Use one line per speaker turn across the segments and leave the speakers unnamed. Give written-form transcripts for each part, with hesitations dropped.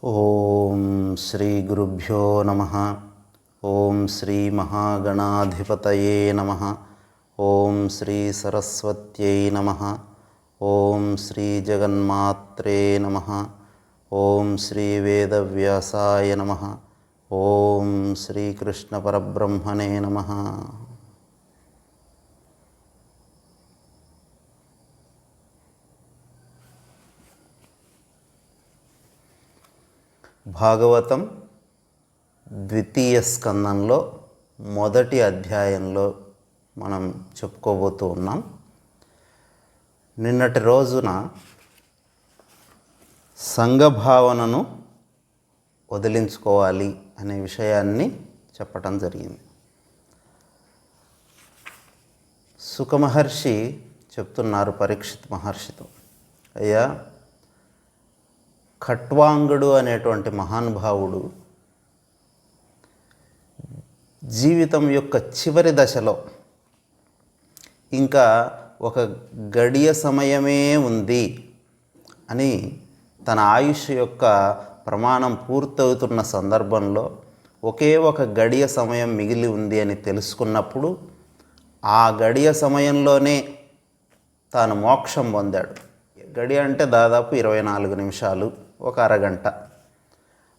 ఓం శ్రీ గురుభ్యో నమః. ఓం శ్రీ మహాగణాధిపతయే నమః. ఓం శ్రీ సరస్వత్యై నమః. ఓం శ్రీ జగన్మాత్రే నమః. ఓం శ్రీ వేదవ్యాసాయ నమః. ఓం శ్రీకృష్ణ పరబ్రహ్మణే నమః. భాగవతం ద్వితీయ స్కందంలో మొదటి అధ్యాయంలో మనం చెప్పుకోబోతూ ఉన్నాం. నిన్నటి రోజున సంఘభావనను వదిలించుకోవాలి అనే విషయాన్ని చెప్పటం జరిగింది. సుఖమహర్షి చెప్తున్నారు పరీక్షిత్ మహర్షితో, అయ్యా, ఖట్వాంగుడు అనేటువంటి మహానుభావుడు జీవితం యొక్క చివరి దశలో ఇంకా ఒక గడియ సమయమే ఉంది అని, తన ఆయుష్ యొక్క ప్రమాణం పూర్తవుతున్న సందర్భంలో ఒకే ఒక గడియ సమయం మిగిలి ఉంది అని తెలుసుకున్నప్పుడు ఆ గడియ సమయంలోనే తాను మోక్షం పొందాడు. గడియ అంటే దాదాపు 24 నిమిషాలు, ఒక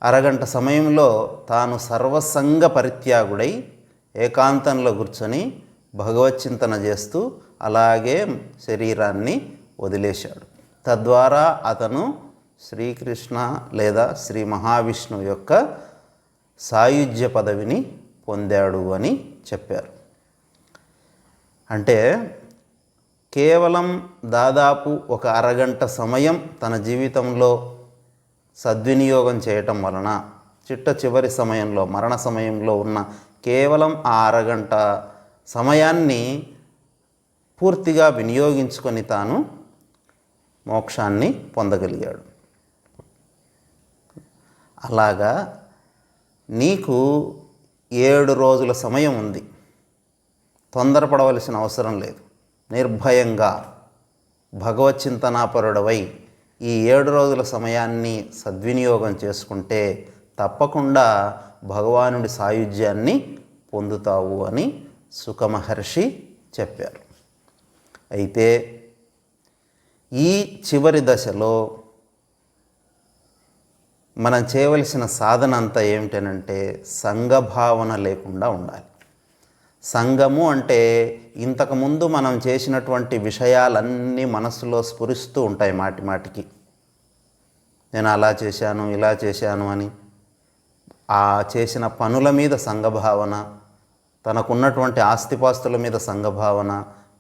అరగంట సమయంలో తాను సర్వసంగ పరిత్యాగుడై ఏకాంతంలో కూర్చొని భగవచ్చింతన చేస్తూ అలాగే శరీరాన్ని వదిలేశాడు. తద్వారా అతను శ్రీకృష్ణ లేదా శ్రీ మహావిష్ణువు యొక్క సాయుజ్య పదవిని పొందాడు అని చెప్పారు. అంటే కేవలం దాదాపు ఒక అరగంట సమయం తన జీవితంలో సద్వినియోగం చేయటం వలన చిట్ట సమయంలో, మరణ సమయంలో ఉన్న కేవలం ఆ అరగంట సమయాన్ని పూర్తిగా వినియోగించుకొని తాను మోక్షాన్ని పొందగలిగాడు. అలాగా నీకు 7 రోజుల సమయం ఉంది. తొందరపడవలసిన అవసరం లేదు. నిర్భయంగా భగవచ్చింతనాపరుడవై ఈ 7 రోజుల సమయాన్ని సద్వినియోగం చేసుకుంటే తప్పకుండా భగవానుడి సాయుధ్యాన్ని పొందుతావు అని సుఖమహర్షి చెప్పారు. అయితే ఈ చివరి దశలో మనం చేయవలసిన సాధన అంతా ఏమిటనంటే సంఘభావన లేకుండా ఉండాలి. సంఘము అంటే ఇంతకుముందు మనం చేసినటువంటి విషయాలన్నీ మనసులో స్ఫురిస్తూ ఉంటాయి మాటికి. నేను అలా చేశాను, ఇలా చేశాను అని. ఆ చేసిన పనుల మీద సంఘభావన, తనకున్నటువంటి ఆస్తిపాస్తుల మీద సంఘభావన,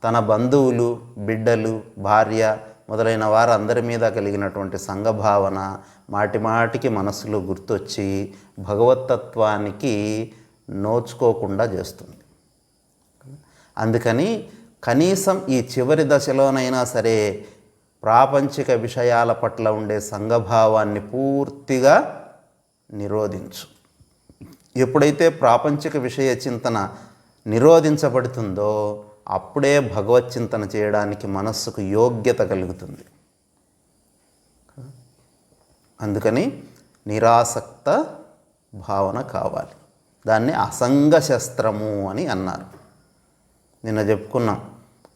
తన బంధువులు, బిడ్డలు, భార్య మొదలైన వారు అందరి మీద కలిగినటువంటి సంఘభావన మాటికి మనసులో గుర్తొచ్చి భగవతత్వానికి నోచుకోకుండా చేస్తుంది. అందుకని కనీసం ఈ చివరి దశలోనైనా సరే ప్రాపంచిక విషయాల పట్ల ఉండే సంఘభావాన్ని పూర్తిగా నిరోధించు. ఎప్పుడైతే ప్రాపంచిక విషయ చింతన నిరోధించబడుతుందో అప్పుడే భగవచ్చింతన చేయడానికి మనస్సుకు యోగ్యత కలుగుతుంది. అందుకని నిరాసక్త భావన కావాలి. దాన్ని అసంగ శస్త్రము అని అన్నారు. నిన్న చెప్పుకున్నాం,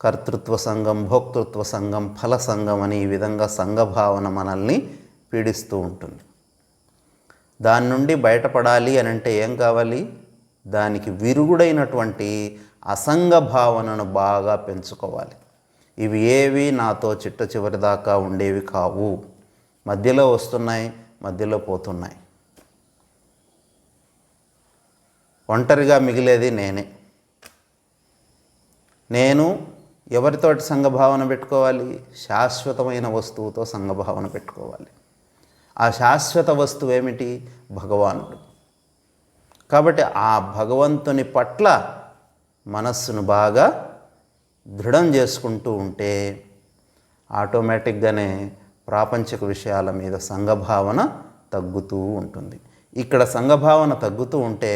కర్తృత్వ సంఘం, భోక్తృత్వ సంఘం, ఫల సంఘం అని ఈ విధంగా సంఘభావన మనల్ని పీడిస్తూ ఉంటుంది. దాని నుండి బయటపడాలి అని అంటే ఏం కావాలి? దానికి విరుగుడైనటువంటి అసంగ భావనను బాగా పెంచుకోవాలి. ఇవి ఏవి నాతో చివరి దాకా ఉండేవి కావు. మధ్యలో వస్తున్నాయి, మధ్యలో పోతున్నాయి. ఒంటరిగా మిగిలేది నేనే. నేను ఎవరితోటి సంఘభావన పెట్టుకోవాలి? శాశ్వతమైన వస్తువుతో సంఘభావన పెట్టుకోవాలి. ఆ శాశ్వత వస్తువు ఏమిటి? భగవానుడు. కాబట్టి ఆ భగవంతుని పట్ల మనస్సును బాగా దృఢం చేసుకుంటూ ఉంటే ఆటోమేటిక్గానే ప్రాపంచిక విషయాల మీద సంఘభావన తగ్గుతూ ఉంటుంది. ఇక్కడ సంఘభావన తగ్గుతూ ఉంటే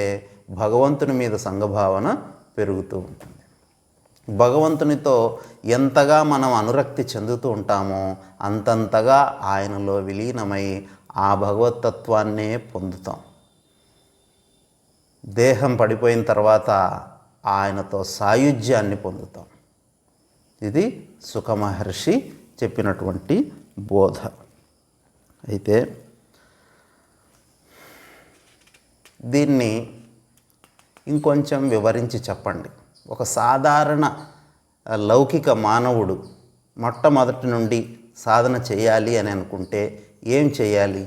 భగవంతుని మీద సంఘభావన పెరుగుతూ ఉంటుంది. భగవంతునితో ఎంతగా మనం అనురక్తి చెందుతూ ఉంటామో అంతంతగా ఆయనలో విలీనమై ఆ భగవతత్వాన్నే పొందుతాం. దేహం పడిపోయిన తర్వాత ఆయనతో సాయుధ్యాన్ని పొందుతాం. ఇది సుఖ మహర్షి చెప్పినటువంటి బోధ. అయితే దీన్ని ఇంకొంచెం వివరించి చెప్పండి. ఒక సాధారణ లౌకిక మానవుడు మొట్టమొదటి నుండి సాధన చేయాలి అని అనుకుంటే ఏం చేయాలి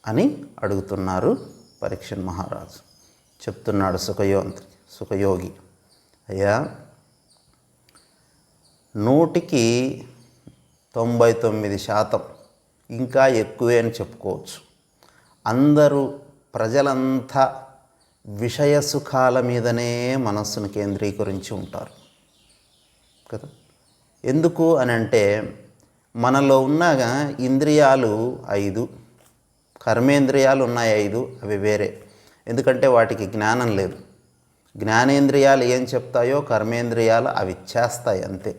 అని అడుగుతున్నారు పరీక్షణ్ మహారాజు. చెప్తున్నాడు సుఖయోగి, అయ్యా 100కి 99% ఇంకా ఎక్కువే అని చెప్పుకోవచ్చు. అందరూ ప్రజలంతా విషయ సుఖాల మీదనే మనస్సును కేంద్రీకరించి ఉంటారు కదా. ఎందుకు అని అంటే మనలో ఉన్న ఇంద్రియాలు 5, కర్మేంద్రియాలు ఉన్నాయి 5, అవి వేరే. ఎందుకంటే వాటికి జ్ఞానం లేదు. జ్ఞానేంద్రియాలు ఏం చెప్తాయో కర్మేంద్రియాలు అవి చేస్తాయి అంతే.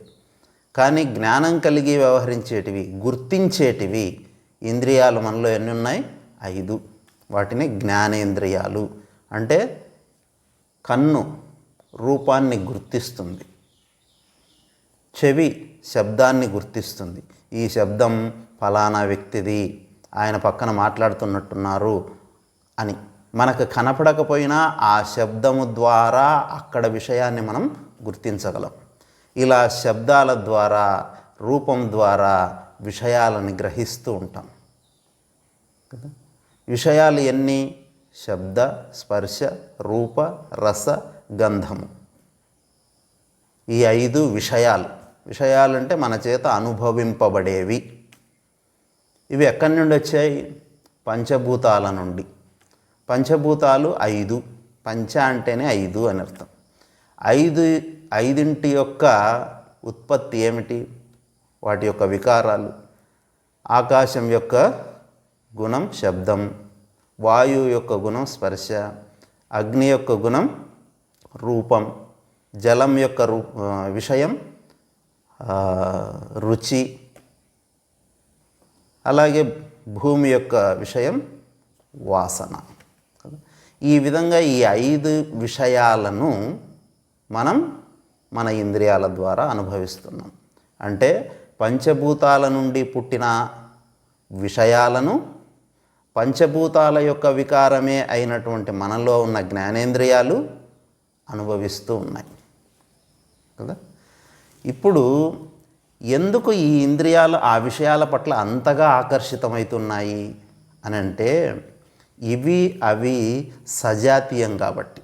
కానీ జ్ఞానం కలిగి వ్యవహరించేటివి, గుర్తించేటివి ఇంద్రియాలు మనలో ఎన్ని ఉన్నాయి? 5. వాటిని జ్ఞానేంద్రియాలు అంటే కన్ను రూపాన్ని గుర్తిస్తుంది, చెవి శబ్దాన్ని గుర్తిస్తుంది. ఈ శబ్దం ఫలానా వ్యక్తిది, ఆయన పక్కన మాట్లాడుతున్నట్టున్నారు అని. మనకు కనపడకపోయినా ఆ శబ్దము ద్వారా అక్కడ విషయాన్ని మనం గుర్తించగలం. ఇలా శబ్దాల ద్వారా, రూపం ద్వారా విషయాలను గ్రహిస్తూ ఉంటాం కదా. విషయాలు ఎన్ని? శబ్ద, స్పర్శ, రూప, రస, గంధము. ఈ 5 విషయాలు. విషయాలంటే మన చేత అనుభవింపబడేవి. ఇవి ఎక్కడి నుండి వచ్చాయి? పంచభూతాల నుండి. పంచభూతాలు 5. పంచ అంటేనే 5 అని అర్థం. 5 యొక్క ఉత్పత్తి ఏమిటి? వాటి యొక్క వికారాలు. ఆకాశం యొక్క గుణం శబ్దం, వాయువు యొక్క గుణం స్పర్శ, అగ్ని యొక్క గుణం రూపం, జలం యొక్క విషయం రుచి, అలాగే భూమి యొక్క విషయం వాసన. ఈ విధంగా ఈ 5 విషయాలను మనం మన ఇంద్రియాల ద్వారా అనుభవిస్తున్నాం. అంటే పంచభూతాల నుండి పుట్టిన విషయాలను, పంచభూతాల యొక్క వికారమే అయినటువంటి మనలో ఉన్న జ్ఞానేంద్రియాలు అనుభవిస్తూ ఉన్నాయి కదా. ఇప్పుడు ఎందుకు ఈ ఇంద్రియాలు ఆ విషయాల పట్ల అంతగా ఆకర్షితమవుతున్నాయి అని అంటే అవి సజాతీయం కాబట్టి.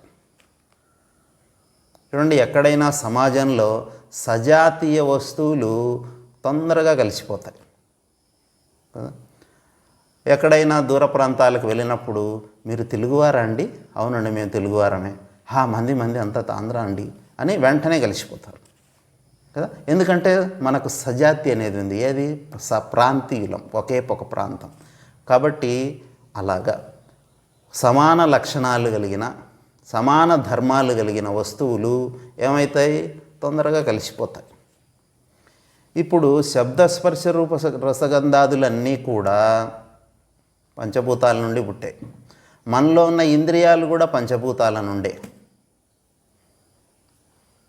చూడండి, ఎక్కడైనా సమాజంలో సజాతీయ వస్తువులు తొందరగా కలిసిపోతాయి కదా. ఎక్కడైనా దూర ప్రాంతాలకు వెళ్ళినప్పుడు మీరు తెలుగువారా అండి? అవునండి, మేము తెలుగువారమే. మంది అంతా ఆంధ్ర అండి అని వెంటనే కలిసిపోతారు కదా. ఎందుకంటే మనకు సజాతి అనేది ఉంది. ఏది? ప్రాంతీయులం, ఒకే ఒక ప్రాంతం కాబట్టి. అలాగా సమాన లక్షణాలు కలిగిన, సమాన ధర్మాలు కలిగిన వస్తువులు ఏమవుతాయి? తొందరగా కలిసిపోతాయి. ఇప్పుడు శబ్దస్పర్శ రూప రసగంధాదులన్నీ కూడా పంచభూతాల నుండి పుట్టాయి. మనలో ఉన్న ఇంద్రియాలు కూడా పంచభూతాల నుండే.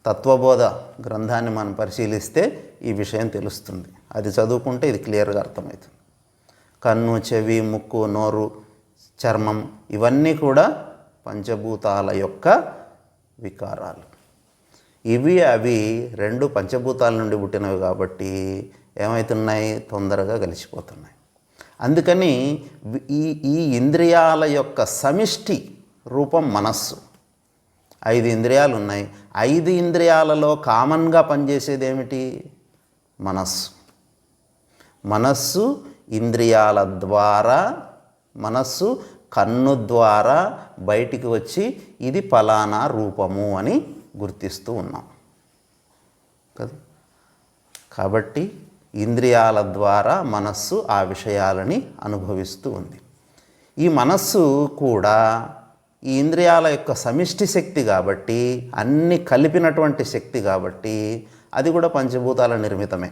తత్వబోధ గ్రంథాన్ని మనం పరిశీలిస్తే ఈ విషయం తెలుస్తుంది. అది చదువుకుంటే ఇది క్లియర్గా అర్థమవుతుంది. కన్ను, చెవి, ముక్కు, నోరు, చర్మం ఇవన్నీ కూడా పంచభూతాల యొక్క వికారాలు. అవి 2 పంచభూతాల నుండి పుట్టినవి కాబట్టి ఏమవుతున్నాయి? తొందరగా కలిసిపోతున్నాయి. అందుకని ఈ ఇంద్రియాల యొక్క సమిష్టి రూపం మనస్సు. 5 ఇంద్రియాలు ఉన్నాయి. 5 ఇంద్రియాలలో కామన్గా పనిచేసేది ఏమిటి? మనస్సు. మనస్సు ఇంద్రియాల ద్వారా, మనస్సు కన్ను ద్వారా బయటికి వచ్చి ఇది ఫలానా రూపము అని గుర్తిస్తూ ఉన్నాం కదా. కాబట్టి ఇంద్రియాల ద్వారా మనస్సు ఆ విషయాలని అనుభవిస్తూ ఉంది. ఈ మనస్సు కూడా ఈ ఇంద్రియాల యొక్క సమిష్టి శక్తి కాబట్టి, అన్ని కలిపినటువంటి శక్తి కాబట్టి అది కూడా పంచభూతాల నిర్మితమే.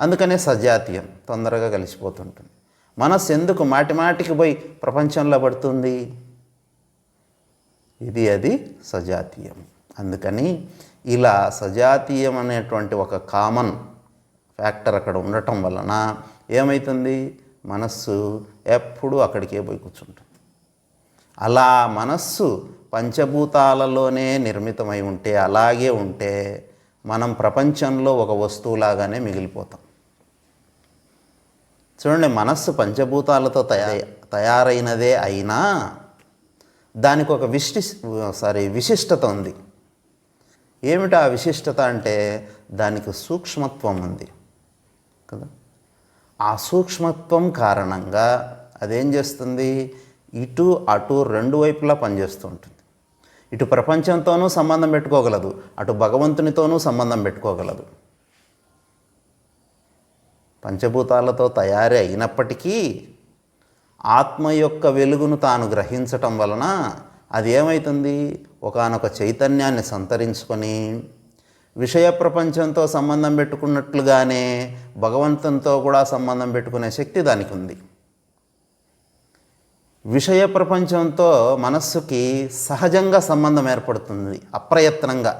అందుకనే సజాతీయం, తొందరగా కలిసిపోతుంటుంది. మనస్సు ఎందుకు మాటి మాటికి పోయి ప్రపంచంలో పడుతుంది? అది సజాతీయం. అందుకని ఇలా సజాతీయం అనేటువంటి ఒక కామన్ ఫ్యాక్టర్ అక్కడ ఉండటం వలన ఏమవుతుంది? మనస్సు ఎప్పుడూ అక్కడికే పోయి కూర్చుంటుంది. అలా మనస్సు పంచభూతాలలోనే నిర్మితమై ఉంటే, అలాగే ఉంటే మనం ప్రపంచంలో ఒక వస్తువులాగానే మిగిలిపోతాం. చూడండి, మనస్సు పంచభూతాలతో తయారైనదే అయినా దానికి ఒక విశిష్టత ఉంది. ఏమిటి ఆ విశిష్టత అంటే దానికి సూక్ష్మత్వం ఉంది కదా. ఆ సూక్ష్మత్వం కారణంగా అదేం చేస్తుంది? ఇటు అటు రెండు వైపులా పనిచేస్తూ ఉంటుంది. ఇటు ప్రపంచంతోనూ సంబంధం పెట్టుకోగలదు, అటు భగవంతునితోనూ సంబంధం పెట్టుకోగలదు. పంచభూతాలతో తయారీ అయినప్పటికీ ఆత్మ యొక్క వెలుగును తాను గ్రహించటం వలన అది ఏమవుతుంది? ఒకానొక చైతన్యాన్ని సంతరించుకొని విషయ ప్రపంచంతో సంబంధం పెట్టుకున్నట్లుగానే భగవంతునితో కూడా సంబంధం పెట్టుకునే శక్తి దానికి ఉంది. విషయ ప్రపంచంతో మనస్సుకి సహజంగా సంబంధం ఏర్పడుతుంది, అప్రయత్నంగా.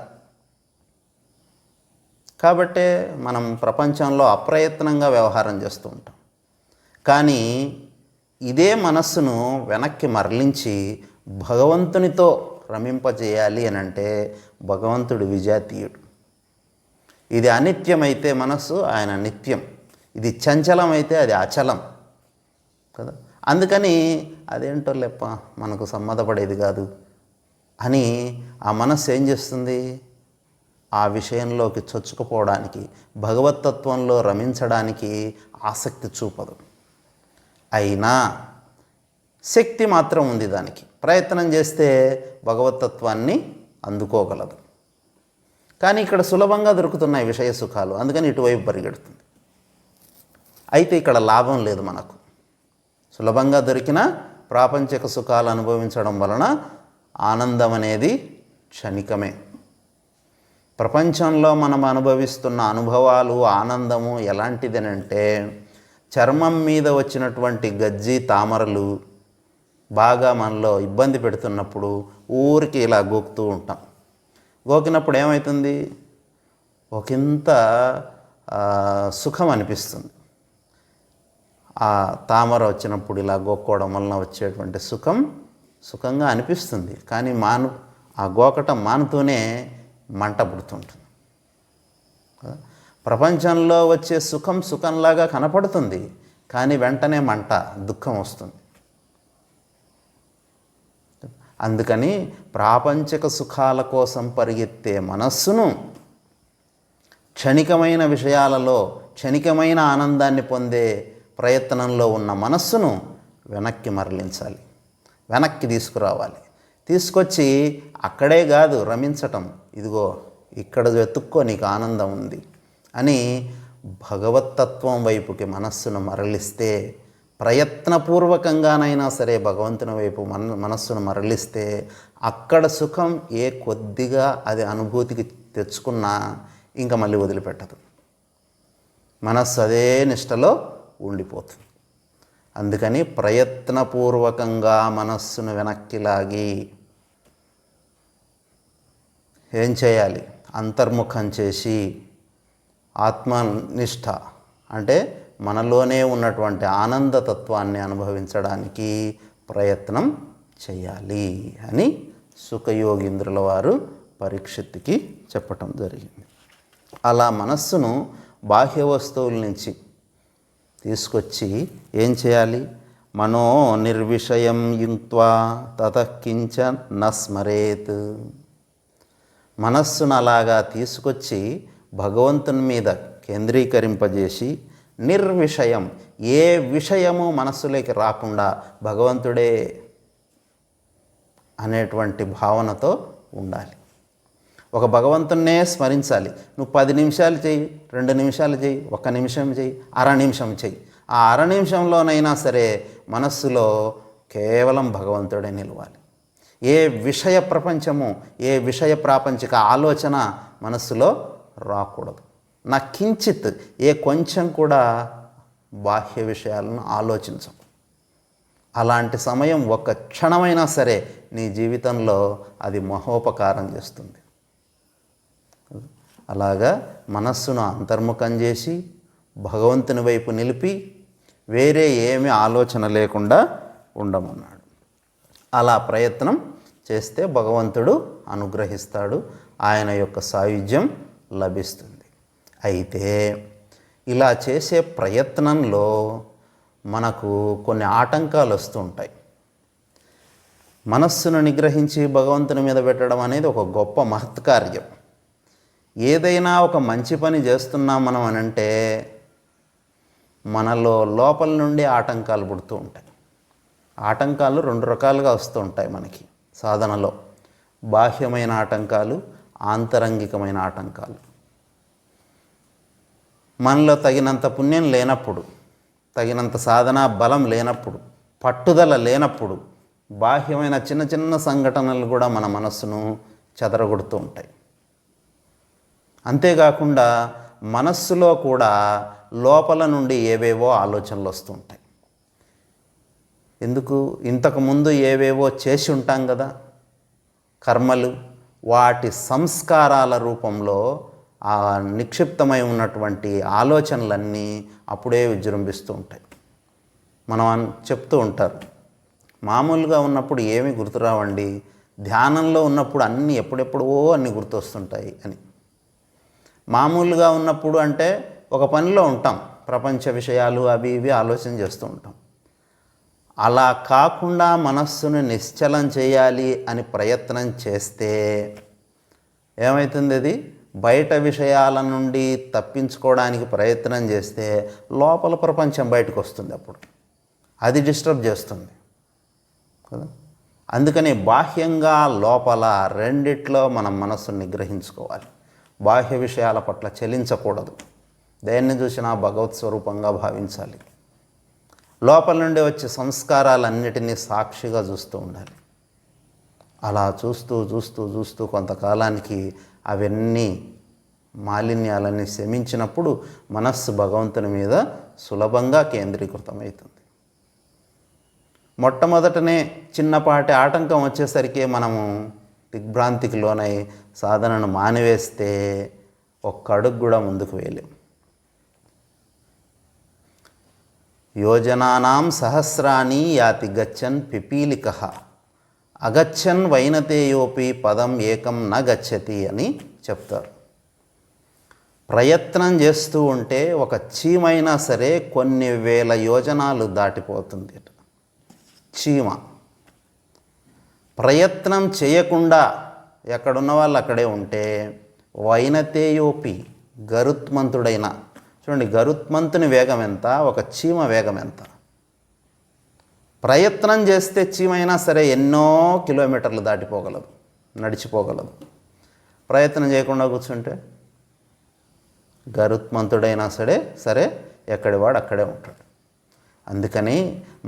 కాబట్టే మనం ప్రపంచంలో అప్రయత్నంగా వ్యవహారం చేస్తూ ఉంటాం. కానీ ఇదే మనస్సును వెనక్కి మరలించి భగవంతునితో రమింపజేయాలి అని అంటే భగవంతుడు విజాతీయుడు. ఇది అనిత్యమైతే మనస్సు ఆయన నిత్యం, ఇది చంచలమైతే అది అచలం కదా. అందుకని అదేంటో లేప్ప మనకు సమ్మతపడేది కాదు అని ఆ మనస్సు ఏం చేస్తుంది? ఆ విషయంలోకి చొచ్చుకుపోవడానికి, భగవతత్వంలో రమించడానికి ఆసక్తి చూపదు. అయినా శక్తి మాత్రం ఉంది దానికి. ప్రయత్నం చేస్తే భగవతత్వాన్ని అందుకోగలదు. కానీ ఇక్కడ సులభంగా దొరుకుతున్నాయి విషయ సుఖాలు, అందుకని ఇటువైపు పరిగెడుతుంది. అయితే ఇక్కడ లాభం లేదు మనకు. సులభంగా దొరికిన ప్రాపంచిక సుఖాలు అనుభవించడం వలన ఆనందం అనేది క్షణికమే. ప్రపంచంలో మనం అనుభవిస్తున్న అనుభవాలు, ఆనందము ఎలాంటిదనంటే చర్మం మీద వచ్చినటువంటి గజ్జి తామరలు బాగా మనలో ఇబ్బంది పెడుతున్నప్పుడు ఊరికి ఇలా గోకుతూ ఉంటాం. గోకినప్పుడు ఏమవుతుంది? ఒకంత సుఖం అనిపిస్తుంది. ఆ తామర వచ్చినప్పుడు ఇలా గోక్కోవడం వలన వచ్చేటువంటి సుఖంగా అనిపిస్తుంది. కానీ ఆ గోకటం మానుతూనే మంట పుడుతుంటుంది. ప్రపంచంలో వచ్చే సుఖంలాగా కనపడుతుంది, కానీ వెంటనే మంట, దుఃఖం వస్తుంది. అందుకని ప్రాపంచిక సుఖాల కోసం పరిగెత్తే మనస్సును క్షణికమైన విషయాలలో క్షణికమైన ఆనందాన్ని పొందే ప్రయత్నంలో ఉన్న మనస్సును వెనక్కి మరలించాలి, వెనక్కి తీసుకురావాలి. తీసుకొచ్చి అక్కడే కాదు రమించటం, ఇదిగో ఇక్కడ వెతుక్కో నీకు ఆనందం ఉంది అని భగవతత్వం వైపుకి మనస్సును మరలిస్తే, ప్రయత్నపూర్వకంగానైనా సరే భగవంతుని వైపు మనస్సును మరలిస్తే అక్కడ సుఖం ఏ కొద్దిగా అది అనుభూతికి తెచ్చుకున్నా ఇంకా మళ్ళీ వదిలిపెట్టదు. మనస్సు అదే నిష్టలో ఉండిపోతుంది. అందుకని ప్రయత్నపూర్వకంగా మనస్సును వెనక్కి లాగి ఏం చేయాలి? అంతర్ముఖం చేసి ఆత్మనిష్ట అంటే మనలోనే ఉన్నటువంటి ఆనందతత్వాన్ని అనుభవించడానికి ప్రయత్నం చేయాలి అని సుఖయోగీంద్రుల వారు పరీక్షిత్తుకి చెప్పటం జరిగింది. అలా మనస్సును బాహ్య వస్తువుల నుంచి తీసుకొచ్చి ఏం చేయాలి? మనో నిర్విషయం యుక్త్వా తతఃకించ నస్మరేత్. మనస్సును అలాగా తీసుకొచ్చి భగవంతుని మీద కేంద్రీకరింపజేసి నిర్విషయం, ఏ విషయము మనస్సులోకి రాకుండా భగవంతుడే అనేటువంటి భావనతో ఉండాలి. ఒక భగవంతున్నే స్మరించాలి. నువ్వు 10 నిమిషాలు చెయ్యి, 2 నిమిషాలు చెయ్యి, 1 నిమిషం చెయ్యి, అర నిమిషం చెయ్యి. ఆ అర నిమిషంలోనైనా సరే మనస్సులో కేవలం భగవంతుడే నిలవాలి. ఏ విషయ ప్రపంచము, ఏ విషయ ప్రాపంచిక ఆలోచన మనస్సులో రాకూడదు. నా కించిత్ కొంచెం కూడా బాహ్య విషయాలను ఆలోచించవు. అలాంటి సమయం ఒక్క క్షణమైనా సరే నీ జీవితంలో అది మహోపకారం చేస్తుంది. అలాగా మనస్సును అంతర్ముఖం చేసి భగవంతుని వైపు నిలిపి వేరే ఏమీ ఆలోచన లేకుండా ఉండమన్నాడు. అలా ప్రయత్నం చేస్తే భగవంతుడు అనుగ్రహిస్తాడు, ఆయన యొక్క సాయుధ్యం లభిస్తుంది. అయితే ఇలా చేసే ప్రయత్నంలో మనకు కొన్ని ఆటంకాలు వస్తూ ఉంటాయి. మనస్సును నిగ్రహించి భగవంతుని మీద పెట్టడం అనేది ఒక గొప్ప మహత్కార్యం. ఏదైనా ఒక మంచి పని చేస్తున్నాం మనం అని అంటే మనలో లోపల నుండి ఆటంకాలు పుడుతూ ఉంటాయి. ఆటంకాలు 2 రకాలుగా వస్తూ ఉంటాయి మనకి సాధనలో. బాహ్యమైన ఆటంకాలు, ఆంతరంగికమైన ఆటంకాలు. మనలో తగినంత పుణ్యం లేనప్పుడు, తగినంత సాధనా బలం లేనప్పుడు, పట్టుదల లేనప్పుడు బాహ్యమైన చిన్న చిన్న సంఘటనలు కూడా మన మనస్సును చెదరగొడుతూ ఉంటాయి. అంతేకాకుండా మనస్సులో కూడా లోపల నుండి ఏవేవో ఆలోచనలు వస్తూ ఉంటాయి. ఎందుకు? ఇంతకుముందు ఏవేవో చేసి ఉంటాం కదా కర్మలు, వాటి సంస్కారాల రూపంలో ఆ నిక్షిప్తమై ఉన్నటువంటి ఆలోచనలన్నీ అప్పుడే విజృంభిస్తూ ఉంటాయి. మనం చెప్తూ ఉంటారు, మామూలుగా ఉన్నప్పుడు ఏమీ గుర్తురావండి, ధ్యానంలో ఉన్నప్పుడు అన్నీ ఎప్పుడెప్పుడో అన్నీ గుర్తొస్తుంటాయి అని. మామూలుగా ఉన్నప్పుడు అంటే ఒక పనిలో ఉంటాం, ప్రపంచ విషయాలు అవి ఇవి ఆలోచన చేస్తూ ఉంటాం. అలా కాకుండా మనస్సును నిశ్చలం చేయాలి అని ప్రయత్నం చేస్తే ఏమవుతుంది? అది బయట విషయాల నుండి తప్పించుకోవడానికి ప్రయత్నం చేస్తే లోపల ప్రపంచం బయటకు వస్తుంది, అప్పుడు అది డిస్టర్బ్ చేస్తుంది కదా. అందుకని బాహ్యంగా లోపల రెండిట్లో మనం మనస్సును నిగ్రహించుకోవాలి. బాహ్య విషయాల పట్ల చలించకూడదు, దేన్ని చూసినా భగవత్ స్వరూపంగా భావించాలి. లోపల నుండి వచ్చే సంస్కారాలన్నిటినీ సాక్షిగా చూస్తూ ఉండాలి. అలా చూస్తూ చూస్తూ చూస్తూ కొంతకాలానికి అవన్నీ మాలిన్యాలన్నీ శమించినప్పుడు మనస్సు భగవంతుని మీద సులభంగా కేంద్రీకృతమవుతుంది. మొట్టమొదటనే చిన్నపాటి ఆటంకం వచ్చేసరికి మనము దిగ్భ్రాంతికి లోనై సాధనను మానివేస్తే ఒక్క అడుగు కూడా ముందుకు వేయలేం. యోజనానాం సహస్రాణి యాతి గచ్చన్ పిపీలికః అగచ్చన్ వైనతేయోపి పదం ఏకం న గచ్చతి అని చెప్తారు. ప్రయత్నం చేస్తూ ఉంటే ఒక చీమైనా సరే కొన్ని వేల యోజనాలు దాటిపోతుంది. చీమ ప్రయత్నం చేయకుండా ఎక్కడున్న వాళ్ళు అక్కడే ఉంటే వైనతేయోపి గరుత్మంతుడైన, చూడండి గరుత్మంతుని వేగం ఎంత, ఒక చీమ వేగం ఎంత. ప్రయత్నం చేస్తే చీమైనా సరే ఎన్నో కిలోమీటర్లు దాటిపోగలదు, నడిచిపోగలదు. ప్రయత్నం చేయకుండా కూర్చుంటే గరుత్మంతుడైనా సరే ఎక్కడివాడు అక్కడే ఉంటాడు. అందుకని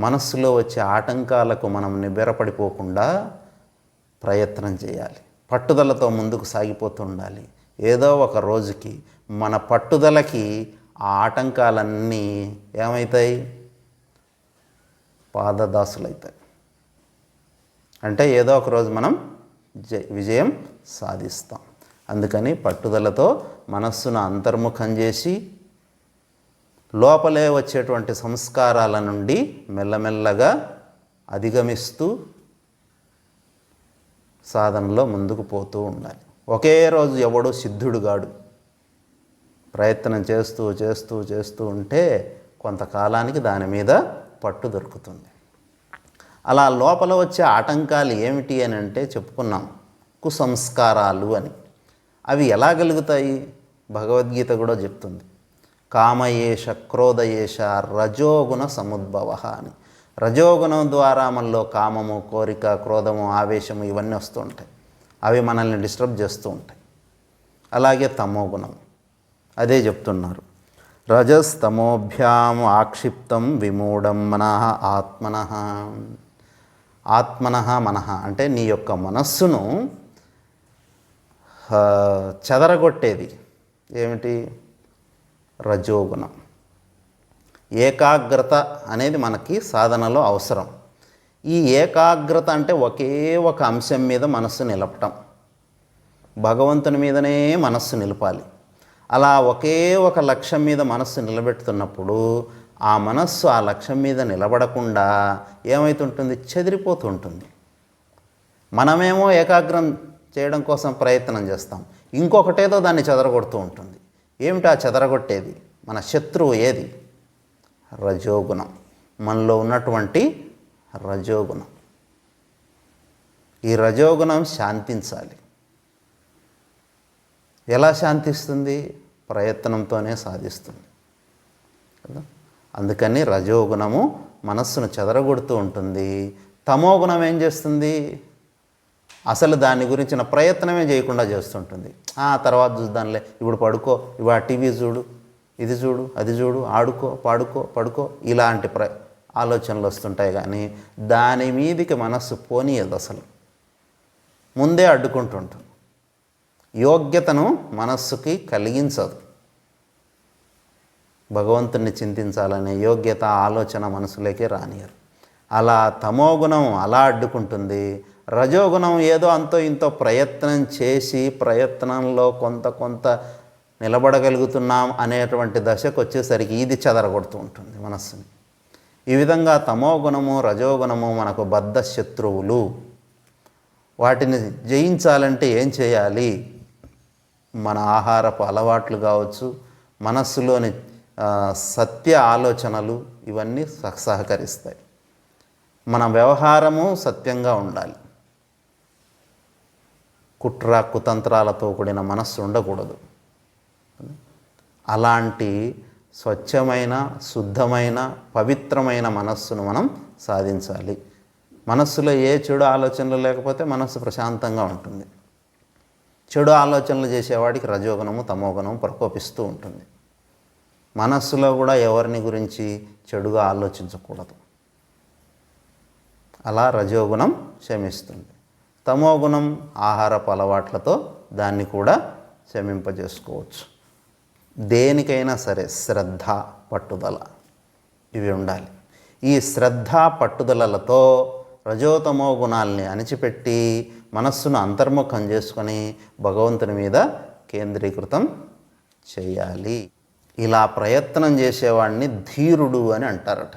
మనస్సులో వచ్చే ఆటంకాలకు మనం నిబ్బెరపడిపోకుండా ప్రయత్నం చేయాలి, పట్టుదలతో ముందుకు సాగిపోతూ ఉండాలి. ఏదో ఒక రోజుకి మన పట్టుదలకి ఆ ఆటంకాలన్నీ ఏమవుతాయి? పాదదాసులవుతాయి. అంటే ఏదో ఒక రోజు మనం విజయం సాధిస్తాం. అందుకని పట్టుదలతో మనస్సును అంతర్ముఖం చేసి లోపలే వచ్చేటువంటి సంస్కారాల నుండి మెల్లమెల్లగా అధిగమిస్తూ సాధనలో ముందుకు పోతూ ఉండాలి. ఒకే రోజు ఎవడూ సిద్ధుడుగాడు. ప్రయత్నం చేస్తూ చేస్తూ చేస్తూ ఉంటే కొంతకాలానికి దాని మీద పట్టు దొరుకుతుంది. అలా లోపల వచ్చే ఆటంకాలు ఏమిటి అని అంటే చెప్పుకున్నాం, కుసంస్కారాలు అని. అవి ఎలా కలుగుతాయి? భగవద్గీత కూడా చెప్తుంది. కామయేష క్రోధయేష రజోగుణ సముద్భవ అని. రజోగుణం ద్వారా మనలో కామము, కోరిక, క్రోధము, ఆవేశము ఇవన్నీ వస్తూ ఉంటాయి. అవి మనల్ని డిస్టర్బ్ చేస్తూ ఉంటాయి. అలాగే తమోగుణం, అదే చెప్తున్నారు. రజస్తమోభ్యాం ఆక్షిప్తం విమూఢం మనః ఆత్మనః. ఆత్మనః మనః అంటే నీ యొక్క మనస్సును చెదరగొట్టేది ఏమిటి? రజోగుణం. ఏకాగ్రత అనేది మనకి సాధనలో అవసరం. ఈ ఏకాగ్రత అంటే ఒకే ఒక అంశం మీద మనస్సు నిలపటం. భగవంతుని మీదనే మనస్సు నిలపాలి. అలా ఒకే ఒక లక్ష్యం మీద మనస్సు నిలబెడుతున్నప్పుడు ఆ మనస్సు ఆ లక్ష్యం మీద నిలబడకుండా ఏమవుతుంటుంది? చెదిరిపోతుంటుంది. మనమేమో ఏకాగ్రం చేయడం కోసం ప్రయత్నం చేస్తాం, ఇంకొకటేదో దాన్ని చెదరగొడుతూ ఉంటుంది. ఏమిటి ఆ చెదరగొట్టేది? మన శత్రువు ఏది? రజోగుణం. మనలో ఉన్నటువంటి రజోగుణం. ఈ రజోగుణం శాంతించాలి. ఎలా శాంతిస్తుంది? ప్రయత్నంతోనే సాధిస్తుంది కదా. అందుకని రజోగుణము మనస్సును చెదరగొడుతూ ఉంటుంది. తమోగుణం ఏం చేస్తుంది? అసలు దాని గురించిన ప్రయత్నమే చేయకుండా చేస్తుంటుంది. తర్వాత చూద్దాంలే, ఇప్పుడు పడుకో, ఇవాళ టీవీ చూడు, ఇది చూడు, అది చూడు, ఆడుకో, పాడుకో, పడుకో, ఇలాంటి ఆలోచనలు వస్తుంటాయి. కానీ దాని మీదికి మనస్సు పోనీయదు. అసలు ముందే అడ్డుకుంటుంటుంది. యోగ్యతను మనస్సుకి కలిగించదు. భగవంతుణ్ణి చింతించాలనే యోగ్యత, ఆలోచన మనసులోకి రానియరు. అలా తమోగుణం అలా అడ్డుకుంటుంది. రజోగుణం ఏదో అంతో ఇంతో ప్రయత్నం చేసి ప్రయత్నంలో కొంత నిలబడగలుగుతున్నాం అనేటువంటి దశకు వచ్చేసరికి ఇది చెదరగొడుతూ ఉంటుంది మనస్సుని. ఈ విధంగా తమోగుణము, రజోగుణము మనకు బద్ధ శత్రువులు. వాటిని జయించాలంటే ఏం చేయాలి? మన ఆహారపు అలవాట్లు కావచ్చు, మనస్సులోని సత్య ఆలోచనలు, ఇవన్నీ సహకరిస్తాయి. మన వ్యవహారము సత్యంగా ఉండాలి. కుట్ర కుతంత్రాలతో కూడిన మనస్సు ఉండకూడదు. అలాంటి స్వచ్ఛమైన, శుద్ధమైన, పవిత్రమైన మనస్సును మనం సాధించాలి. మనస్సులో ఏ చెడు ఆలోచనలు లేకపోతే మనస్సు ప్రశాంతంగా ఉంటుంది. చెడు ఆలోచనలు చేసేవాడికి రజోగుణము, తమోగుణము ప్రకోపిస్తూ ఉంటుంది. మనస్సులో కూడా ఎవరిని గురించి చెడుగా ఆలోచించకూడదు. అలా రజోగుణం శమిస్తుంది. తమోగుణం ఆహారపు అలవాట్లతో దాన్ని కూడా శమింపజేసుకోవచ్చు. దేనికైనా సరే శ్రద్ధ, పట్టుదల ఇవి ఉండాలి. ఈ శ్రద్ధ, పట్టుదలలతో రజోతమో గుణాలని అణిచిపెట్టి మనస్సును అంతర్ముఖం చేసుకొని భగవంతుని మీద కేంద్రీకృతం చేయాలి. ఇలా ప్రయత్నం చేసేవాడిని ధీరుడు అని అంటారట.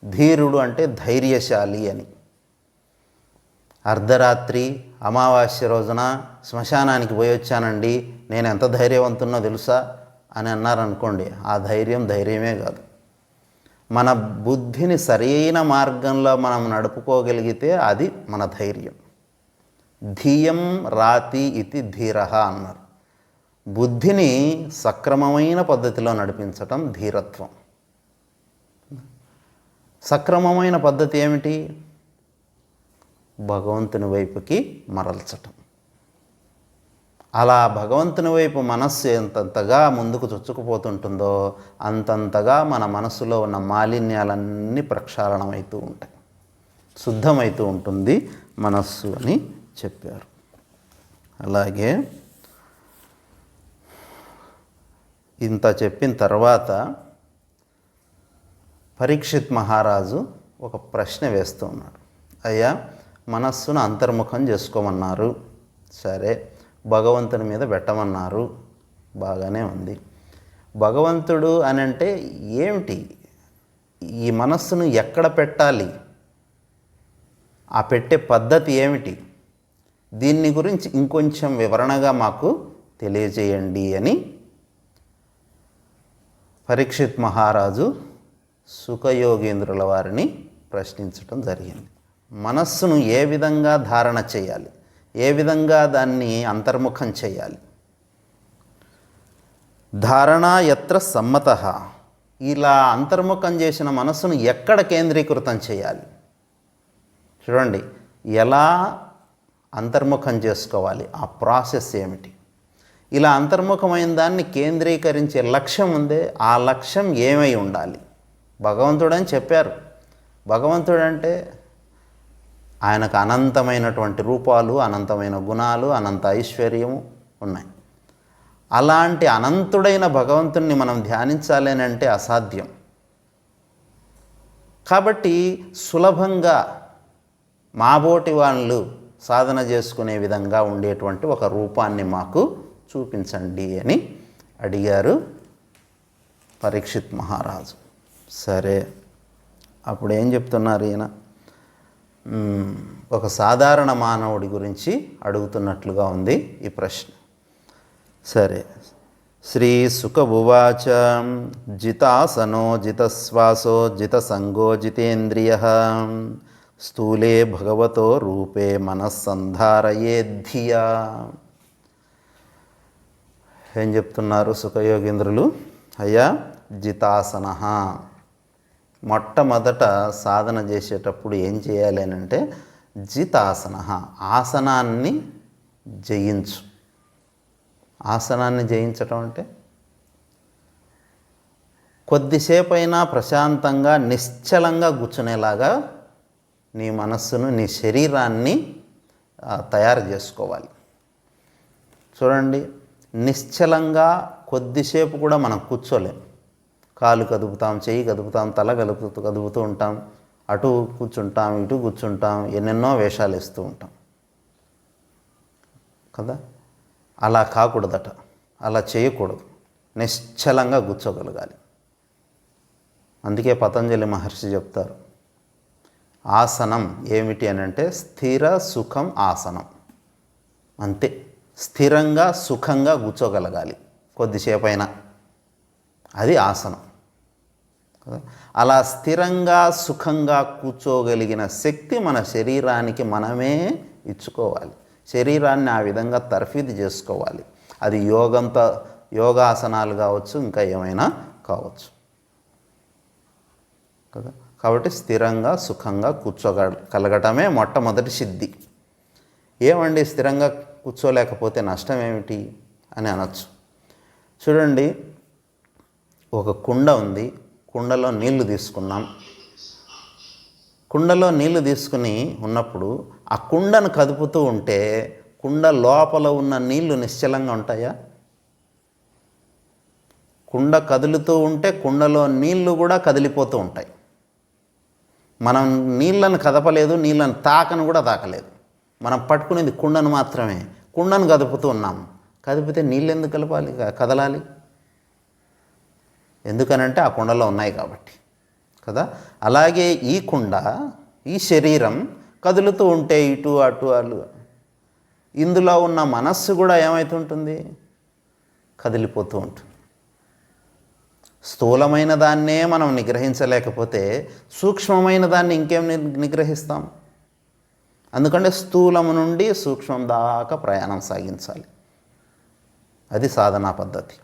ధీరుడు అంటే ధైర్యశాలి అని. అర్ధరాత్రి అమావాస్య రోజున శ్మశానానికి పోయి వచ్చానండి, నేను ఎంత ధైర్యవంతున్నో తెలుసా అని అన్నారనుకోండి, ఆ ధైర్యమే కాదు. మన బుద్ధిని సరైన మార్గంలో మనం నడుపుకోగలిగితే అది మన ధైర్యం. ధియం రాతి ఇతి ధీరః అన్నారు. బుద్ధిని సక్రమమైన పద్ధతిలో నడిపించటం ధీరత్వం. సక్రమమైన పద్ధతి ఏమిటి? భగవంతుని వైపుకి మరల్చటం. అలా భగవంతుని వైపు మనస్సు ఎంతంతగా ముందుకు చొచ్చుకుపోతుంటుందో అంతంతగా మన మనస్సులో ఉన్న మాలిన్యాలన్నీ ప్రక్షాళనమవుతూ ఉంటాయి, శుద్ధమవుతూ ఉంటుంది మనస్సు అని చెప్పారు. అలాగే ఇంత చెప్పిన తర్వాత పరీక్షిత్ మహారాజు ఒక ప్రశ్న వేస్తూ ఉన్నాడు. అయ్యా, మనస్సును అంతర్ముఖం చేసుకోమన్నారు, సరే, భగవంతుని మీద పెట్టమన్నారు, బాగానే ఉంది. భగవంతుడు అని అంటే ఏమిటి? ఈ మనస్సును ఎక్కడ పెట్టాలి? ఆ పెట్టే పద్ధతి ఏమిటి? దీన్ని గురించి ఇంకొంచెం వివరణగా మాకు తెలియజేయండి అని పరీక్షిత్ మహారాజు సుఖయోగేంద్రుల వారిని ప్రశ్నించటం జరిగింది. మనస్సును ఏ విధంగా ధారణ చేయాలి, ఏ విధంగా దాన్ని అంతర్ముఖం చేయాలి? ధారణ యత్ర సమ్మతః. ఇలా అంతర్ముఖం చేసిన మనస్సును ఎక్కడ కేంద్రీకృతం చేయాలి? చూడండి, ఎలా అంతర్ముఖం చేసుకోవాలి, ఆ ప్రాసెస్ ఏమిటి? ఇలా అంతర్ముఖమైన దాన్ని కేంద్రీకరించే లక్ష్యం ఉందే, ఆ లక్ష్యం ఏమై ఉండాలి? భగవంతుడని చెప్పారు. భగవంతుడంటే ఆయనకు అనంతమైనటువంటి రూపాలు, అనంతమైన గుణాలు, అనంత ఐశ్వర్యము ఉన్నాయి. అలాంటి అనంతుడైన భగవంతుణ్ణి మనం ధ్యానించాలి అని అంటే అసాధ్యం. కాబట్టి సులభంగా మాబోటి వాళ్ళు సాధన చేసుకునే విధంగా ఉండేటువంటి ఒక రూపాన్ని మాకు చూపించండి అని అడిగారు పరీక్షిత్ మహారాజు. సరే, అప్పుడు ఏం చెప్తున్నారు ఈయన? ఒక సాధారణ మానవుడి గురించి అడుగుతున్నట్లుగా ఉంది ఈ ప్రశ్న. సరే, శ్రీ సుఖ ఉవాచ జితాసనో జితశ్వాసో జితసంగో జితేంద్రియ స్థూలే భగవతో రూపే మనస్సంధారయే ధియా. ఏం చెప్తున్నారు సుఖయోగేంద్రులు? అయ్యా, జితాసన, మొట్టమొదట సాధన చేసేటప్పుడు ఏం చేయాలి అని అంటే జితాసన, ఆసనాన్ని జయించు. ఆసనాన్ని జయించటం అంటే కొద్దిసేపు అయినా ప్రశాంతంగా నిశ్చలంగా కూర్చునేలాగా నీ మనస్సును, నీ శరీరాన్ని తయారు చేసుకోవాలి. చూడండి, నిశ్చలంగా కొద్దిసేపు కూడా మనం కూర్చోలేం. కాలు కదుపుతాం, చెయ్యి కదుపుతాం, తల కదుపుతూ ఉంటాం, అటు కూర్చుంటాం, ఇటు కూర్చుంటాం, ఎన్నెన్నో వేషాలు ఇస్తూ ఉంటాం కదా. అలా కాకూడదట, అలా చేయకూడదు. నిశ్చలంగా కూర్చోగలగాలి. అందుకే పతంజలి మహర్షి చెప్తారు, ఆసనం ఏమిటి అని అంటే స్థిర సుఖం ఆసనం. అంతే, స్థిరంగా సుఖంగా కూర్చోగలగాలి కొద్దిసేపు అయినా, అది ఆసనం కదా. అలా స్థిరంగా సుఖంగా కూర్చోగలిగిన శక్తి మన శరీరానికి మనమే ఇచ్చుకోవాలి. శరీరాన్ని ఆ విధంగా తర్ఫీదు చేసుకోవాలి. అది యోగాసనాలు కావచ్చు, ఇంకా ఏమైనా కావచ్చు కదా. కాబట్టి స్థిరంగా సుఖంగా కూర్చోగలగటమే మొట్టమొదటి సిద్ధి. ఏమండి స్థిరంగా కూర్చోలేకపోతే నష్టం ఏమిటి అని అనొచ్చు. చూడండి, ఒక కుండ ఉంది, కుండలో నీళ్లు తీసుకున్నాం. కుండలో నీళ్లు తీసుకుని ఉన్నప్పుడు ఆ కుండను కదుపుతూ ఉంటే కుండ లోపల ఉన్న నీళ్లు నిశ్చలంగా ఉంటాయా? కుండ కదులుతూ ఉంటే కుండలో నీళ్లు కూడా కదిలిపోతూ ఉంటాయి. మనం నీళ్ళను కదపలేదు, నీళ్ళను కూడా తాకలేదు. మనం పట్టుకునేది కుండను మాత్రమే. కుండను కదుపుతూ ఉన్నాం. కదిపితే నీళ్ళు ఎందుకు కదలాలి? ఎందుకనంటే ఆ కుండలో ఉన్నాయి కాబట్టి కదా. అలాగే ఈ కుండ, ఈ శరీరం కదులుతూ ఉంటే ఇటు అటు అటు, ఇందులో ఉన్న మనస్సు కూడా ఏమవుతుంటుంది? కదిలిపోతూ ఉంటుంది. స్థూలమైన దాన్నే మనం నిగ్రహించలేకపోతే సూక్ష్మమైన దాన్ని ఇంకేం నిగ్రహిస్తాం? అందుకంటే స్థూలము నుండి సూక్ష్మం దాకా ప్రయాణం సాగించాలి. అది సాధనా పద్ధతి.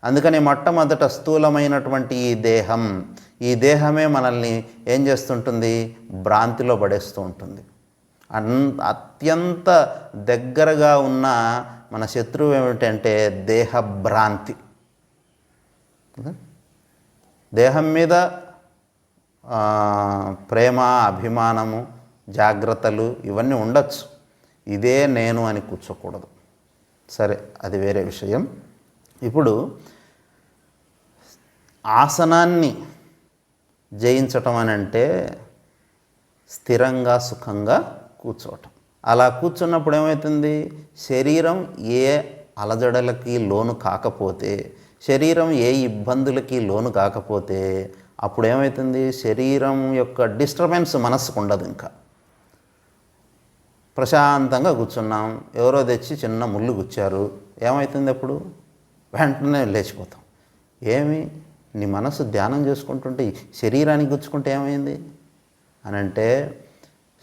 అందుకని మొట్టమొదట స్థూలమైనటువంటి ఈ దేహమే మనల్ని ఏం చేస్తుంటుంది? భ్రాంతిలో పడేస్తూ ఉంటుంది. అత్యంత దగ్గరగా ఉన్న మన శత్రువు ఏమిటంటే దేహభ్రాంతి. దేహం మీద ప్రేమ, అభిమానము, జాగ్రత్తలు ఇవన్నీ ఉండొచ్చు. ఇదే నేను అని కూర్చోకూడదు. సరే, అది వేరే విషయం. ఇప్పుడు ఆసనాన్ని జయించటం అని అంటే స్థిరంగా సుఖంగా కూర్చోవటం. అలా కూర్చున్నప్పుడు ఏమవుతుంది? శరీరం ఏ అలజడలకి లోను కాకపోతే, శరీరం ఏ ఇబ్బందులకి లోను కాకపోతే అప్పుడు ఏమవుతుంది? శరీరం యొక్క డిస్టర్బెన్స్ మనస్సుకు ఉండదు. ఇంకా ప్రశాంతంగా కూర్చున్నాం, ఎవరో తెచ్చి చిన్న ముళ్ళు గుచ్చారు, ఏమవుతుంది? అప్పుడు వెంటనే లేచిపోతాం. ఏమి నీ మనసు ధ్యానం చేసుకుంటుంటే శరీరానికి గుచ్చుకుంటే ఏమైంది అని అంటే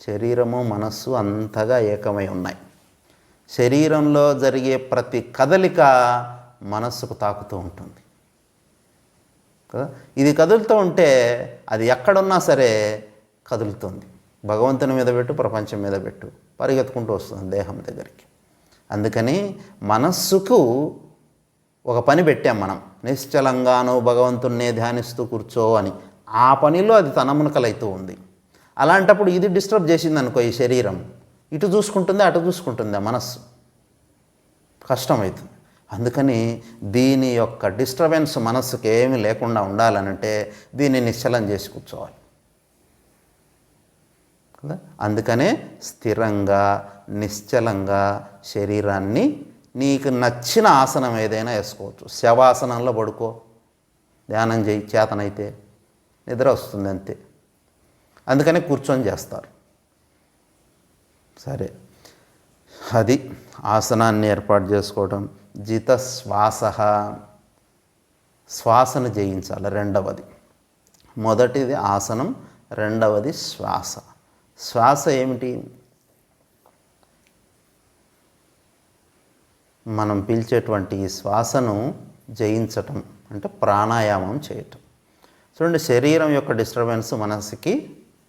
శరీరము మనస్సు అంతగా ఏకమై ఉన్నాయి. శరీరంలో జరిగే ప్రతి కదలిక మనస్సుకు తాకుతూ ఉంటుంది కదా. ఇది కదులుతూ ఉంటే అది ఎక్కడున్నా సరే కదులుతుంది. భగవంతుని మీద పెట్టు, ప్రపంచం మీద పెట్టు, పరిగెత్తుకుంటూ వస్తుంది దేహం దగ్గరికి. అందుకని మనస్సుకు ఒక పని పెట్టాం మనం, నిశ్చలంగాను భగవంతున్నే ధ్యానిస్తూ కూర్చో అని. ఆ పనిలో అది తనమునకలైతూ ఉంది. అలాంటప్పుడు ఇది డిస్టర్బ్ చేసింది అనుకో, ఈ శరీరం ఇటు చూసుకుంటుంది, అటు చూసుకుంటుంది, ఆ మనస్సు కష్టమవుతుంది. అందుకని దీని యొక్క డిస్టర్బెన్స్ మనస్సుకి ఏమీ లేకుండా ఉండాలనంటే దీన్ని నిశ్చలం చేసి కూర్చోవాలి కదా. అందుకనే స్థిరంగా నిశ్చలంగా శరీరాన్ని నీకు నచ్చిన ఆసనం ఏదైనా వేసుకోవచ్చు. శవాసనంలో పడుకో, ధ్యానం చేయి, చేతనైతే నిద్ర వస్తుంది అంతే. అందుకని కూర్చొని చేస్తారు. సరే, అది ఆసనాన్ని ఏర్పాటు చేసుకోవడం. జిత శ్వాస, శ్వాసను జయించాలి. రెండవది, మొదటిది ఆసనం, రెండవది శ్వాస. శ్వాస ఏమిటి? మనం పీల్చేటువంటి ఈ శ్వాసను జయించటం అంటే ప్రాణాయామం చేయటం. చూడండి, శరీరం యొక్క డిస్టర్బెన్స్ మనసుకి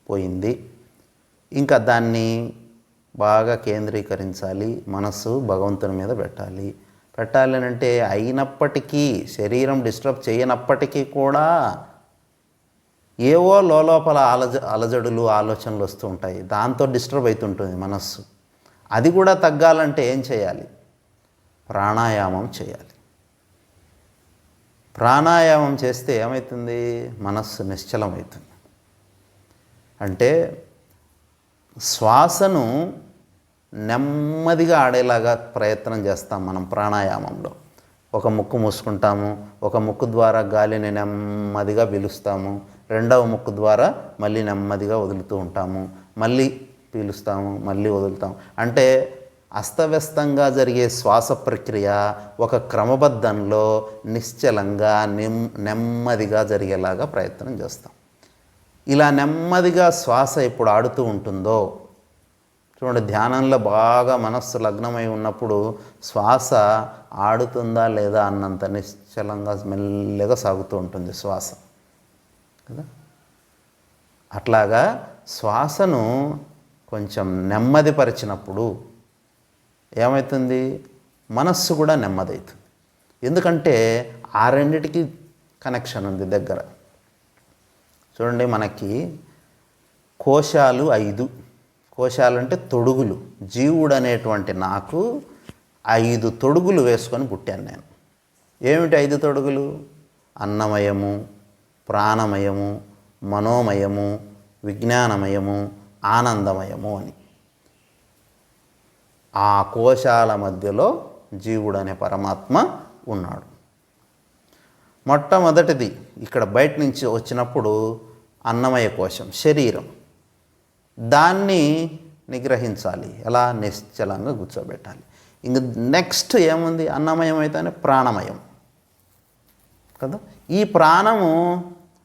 పోయింది, ఇంకా దాన్ని బాగా కేంద్రీకరించాలి. మనస్సు భగవంతుని మీద పెట్టాలి అని అంటే అయినప్పటికీ, శరీరం డిస్టర్బ్ చేయనప్పటికీ కూడా ఏవో లోపల అలజడులు ఆలోచనలు వస్తూ ఉంటాయి. దాంతో డిస్టర్బ్ అవుతుంటుంది మనస్సు. అది కూడా తగ్గాలంటే ఏం చేయాలి? ప్రాణాయామం చేయాలి. ప్రాణాయామం చేస్తే ఏమవుతుంది? మనస్సు నిశ్చలమవుతుంది. అంటే శ్వాసను నెమ్మదిగా ఆడేలాగా ప్రయత్నం చేస్తాం మనం ప్రాణాయామంలో. ఒక ముక్కు మూసుకుంటాము, ఒక ముక్కు ద్వారా గాలిని నెమ్మదిగా పీలుస్తాము, రెండవ ముక్కు ద్వారా మళ్ళీ నెమ్మదిగా వదులుతూ ఉంటాము, మళ్ళీ పీలుస్తాము, మళ్ళీ వదులుతాము. అంటే అస్తవ్యస్తంగా జరిగే శ్వాస ప్రక్రియ ఒక క్రమబద్ధంలో నిశ్చలంగా నెమ్మదిగా జరిగేలాగా ప్రయత్నం చేస్తాం. ఇలా నెమ్మదిగా శ్వాస ఎప్పుడు ఆడుతూ ఉంటుందో, చూడండి, ధ్యానంలో బాగా మనస్సు లగ్నమై ఉన్నప్పుడు శ్వాస ఆడుతుందా లేదా అన్నంత నిశ్చలంగా మెల్లగా సాగుతూ ఉంటుంది శ్వాస కదా. అట్లాగా శ్వాసను కొంచెం నెమ్మదిపరిచినప్పుడు ఏమవుతుంది? మనస్సు కూడా నెమ్మదవుతుంది. ఎందుకంటే ఆ రెండిటికి కనెక్షన్ ఉంది దగ్గర. చూడండి, మనకి కోశాలు 5. కోశాలు అంటే తొడుగులు. జీవుడు అనేటువంటి నాకు 5 తొడుగులు వేసుకొని పుట్టాను నేను. ఏమిటి 5 తొడుగులు? అన్నమయము, ప్రాణమయము, మనోమయము, విజ్ఞానమయము, ఆనందమయము అని. ఆ కోశాల మధ్యలో జీవుడు అనే పరమాత్మ ఉన్నాడు. మొట్టమొదటిది ఇక్కడ బయట నుంచి వచ్చినప్పుడు అన్నమయ కోశం, శరీరం. దాన్ని నిగ్రహించాలి. ఎలా? నిశ్చలంగా కూర్చోబెట్టాలి. ఇంక నెక్స్ట్ ఏముంది? అన్నమయం అయితేనే ప్రాణమయం కదా. ఈ ప్రాణము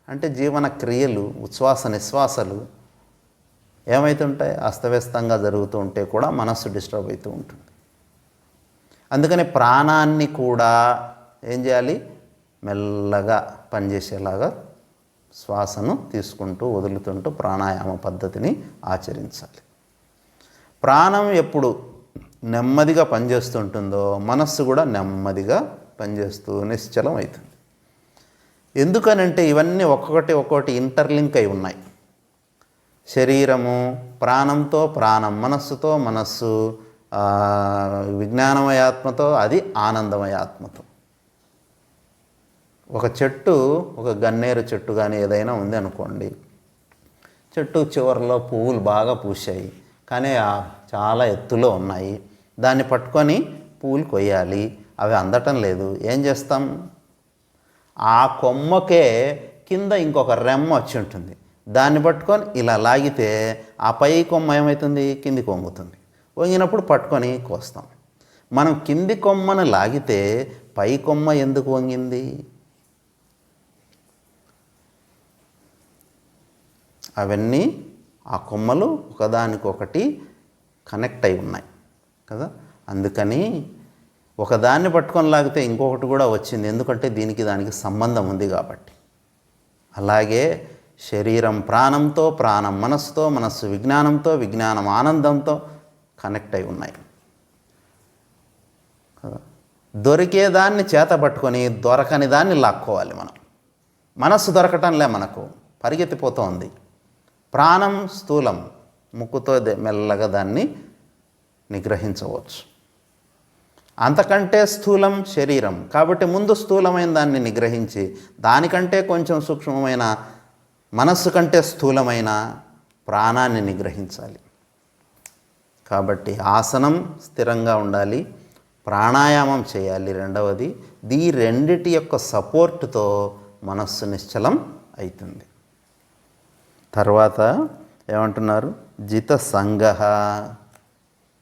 అంటే జీవన క్రియలు, ఉచ్ఛ్వాస నిశ్వాసలు ఏమవుతుంటాయి? అస్తవ్యస్తంగా జరుగుతూ ఉంటే కూడా మనస్సు డిస్టర్బ్ అవుతూ ఉంటుంది. అందుకని ప్రాణాన్ని కూడా ఏం చేయాలి? మెల్లగా పనిచేసేలాగా శ్వాసను తీసుకుంటూ వదులుతుంటూ ప్రాణాయామ పద్ధతిని ఆచరించాలి. ప్రాణం ఎప్పుడు నెమ్మదిగా పనిచేస్తుంటుందో మనస్సు కూడా నెమ్మదిగా పనిచేస్తూ నిశ్చలం అవుతుంది. ఎందుకనంటే ఇవన్నీ ఒక్కొక్కటి ఇంటర్లింక్ అయి ఉన్నాయి. శరీరము ప్రాణంతో ప్రాణం, మనస్సుతో మనస్సు, విజ్ఞానమయ ఆత్మతో, అది ఆనందమయ ఆత్మతో. ఒక చెట్టు, ఒక గన్నేరు చెట్టు కానీ ఏదైనా ఉంది అనుకోండి, చెట్టు చివరిలో పువ్వులు బాగా పూసాయి, కానీ చాలా ఎత్తులో ఉన్నాయి. దాన్ని పట్టుకొని పువ్వులు కొయ్యాలి, అవి అందటం లేదు. ఏం చేస్తాం? ఆ కొమ్మకే కింద ఇంకొక రెమ్మ వచ్చి ఉంటుంది, దాన్ని పట్టుకొని ఇలా లాగితే ఆ పై కొమ్మ ఏమవుతుంది? కిందికి వంగుతుంది. వంగినప్పుడు పట్టుకొని కోస్తాం. మనం కింది కొమ్మను లాగితే పై కొమ్మ ఎందుకు వంగింది? అవన్నీ ఆ కొమ్మలు ఒకదానికొకటి కనెక్ట్ అయి ఉన్నాయి కదా. అందుకని ఒకదాన్ని పట్టుకొని లాగితే ఇంకొకటి కూడా వచ్చింది, ఎందుకంటే దీనికి దానికి సంబంధం ఉంది కాబట్టి. అలాగే శరీరం ప్రాణంతో ప్రాణం, మనస్సుతో మనస్సు, విజ్ఞానంతో విజ్ఞానం, ఆనందంతో కనెక్ట్ అయి ఉన్నాయి కదా. దొరికేదాన్ని చేత పట్టుకొని దొరకని దాన్ని లాక్కోవాలి మనం. మనస్సు దొరకటంలే, మనకు పరిగెత్తిపోతోంది. ప్రాణం స్థూలం, ముక్కుతో మెల్లగా దాన్ని నిగ్రహించవచ్చు. అంతకంటే స్థూలం శరీరం. కాబట్టి ముందు స్థూలమైన దాన్ని నిగ్రహించి దానికంటే కొంచెం సూక్ష్మమైన మనస్సు కంటే స్థూలమైన ప్రాణాన్ని నిగ్రహించాలి. కాబట్టి ఆసనం స్థిరంగా ఉండాలి, ప్రాణాయామం చేయాలి రెండవది. ఈ రెండిటి యొక్క సపోర్టుతో మనస్సు నిశ్చలం అవుతుంది. తర్వాత ఏమంటున్నారు? జిత సంగః,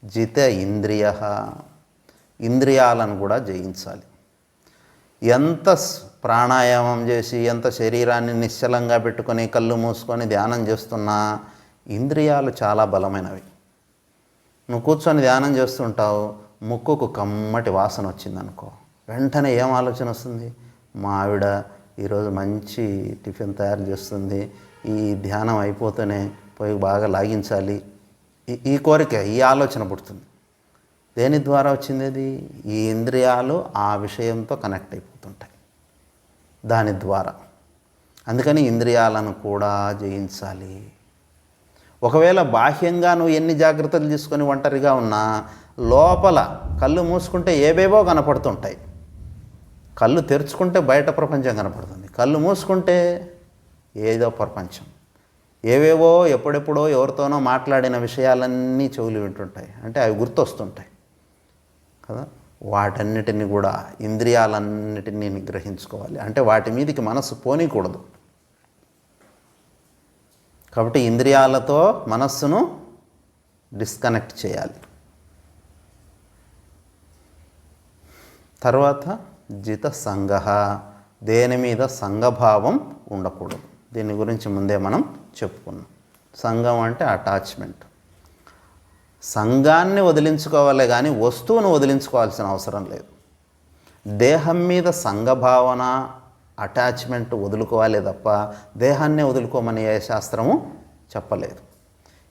జిత ఇంద్రియ. ఇంద్రియాలను కూడా జయించాలి. ఎంత ప్రాణాయామం చేసి ఎంత శరీరాన్ని నిశ్చలంగా పెట్టుకొని కళ్ళు మూసుకొని ధ్యానం చేస్తున్నా ఇంద్రియాలు చాలా బలమైనవి. నువ్వు కూర్చొని ధ్యానం చేస్తుంటావు, ముక్కుకు కమ్మటి వాసన వచ్చిందనుకో, వెంటనే ఏం ఆలోచన వస్తుంది? మా ఆవిడ ఈరోజు మంచి టిఫిన్ తయారు చేస్తుంది, ఈ ధ్యానం అయిపోతేనే పోయి బాగా లాగించాలి, ఈ కోరిక, ఈ ఆలోచన పుడుతుంది. దేని ద్వారా వచ్చింది అది? ఈ ఇంద్రియాలు ఆ విషయంతో కనెక్ట్ అయిపోతుంటాయి దాని ద్వారా. అందుకని ఇంద్రియాలను కూడా జయించాలి. ఒకవేళ బాహ్యంగా నువ్వు ఎన్ని జాగ్రత్తలు తీసుకొని ఒంటరిగా ఉన్నా లోపల కళ్ళు మూసుకుంటే ఏవేవో కనపడుతుంటాయి. కళ్ళు తెరుచుకుంటే బయట ప్రపంచం కనపడుతుంది, కళ్ళు మూసుకుంటే ఏదో ప్రపంచం. ఏవేవో ఎప్పుడెప్పుడో ఎవరితోనో మాట్లాడిన విషయాలన్నీ చెవులు వింటుంటాయి, అంటే అవి గుర్తొస్తుంటాయి కదా. వాటన్నిటిని కూడా ఇంద్రియాలన్నిటినీ నిగ్రహించుకోవాలి. అంటే వాటి మీదకి మనస్సు పోనీకూడదు. కాబట్టి ఇంద్రియాలతో మనస్సును డిస్కనెక్ట్ చేయాలి. తర్వాత జిత సంగః, దేని మీద సంఘభావం ఉండకూడదు. దీని గురించి ముందే మనం చెప్పుకున్నాం. సంఘం అంటే అటాచ్మెంట్. సంఘాన్ని వదిలించుకోవాలి కానీ వస్తువును వదిలించుకోవాల్సిన అవసరం లేదు. దేహం మీద సంఘభావన అటాచ్మెంట్ వదులుకోవాలి తప్ప దేహాన్నే వదులుకోమని ఏ శాస్త్రము చెప్పలేదు.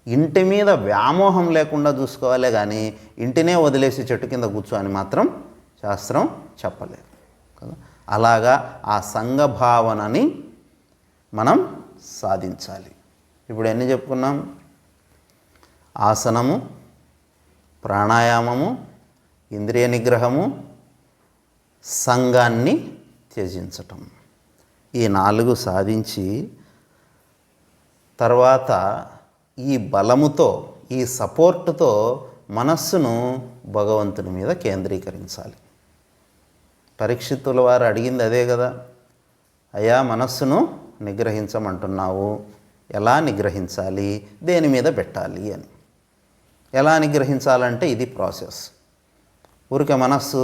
ఇంటి మీద వ్యామోహం లేకుండా చూసుకోవాలి కానీ ఇంటినే వదిలేసి చెట్టు కింద కూర్చో అని మాత్రం శాస్త్రం చెప్పలేదు కదా. అలాగా ఆ సంఘభావనని మనం సాధించాలి. ఇప్పుడు ఎన్ని చెప్పుకున్నాం? ఆసనము, ప్రాణాయామము, ఇంద్రియ నిగ్రహము, సంఘాన్ని త్యజించటం. ఈ 4 సాధించి తర్వాత ఈ బలముతో, ఈ సపోర్టుతో మనస్సును భగవంతుని మీద కేంద్రీకరించాలి. పరీక్షిత్తుల వారు అడిగింది అదే కదా, అయ్యా మనస్సును నిగ్రహించమంటున్నావు, ఎలా నిగ్రహించాలి, దేని మీద పెట్టాలి అని. ఎలా నిగ్రహించాలంటే ఇది ప్రాసెస్. ఊరికే మనస్సు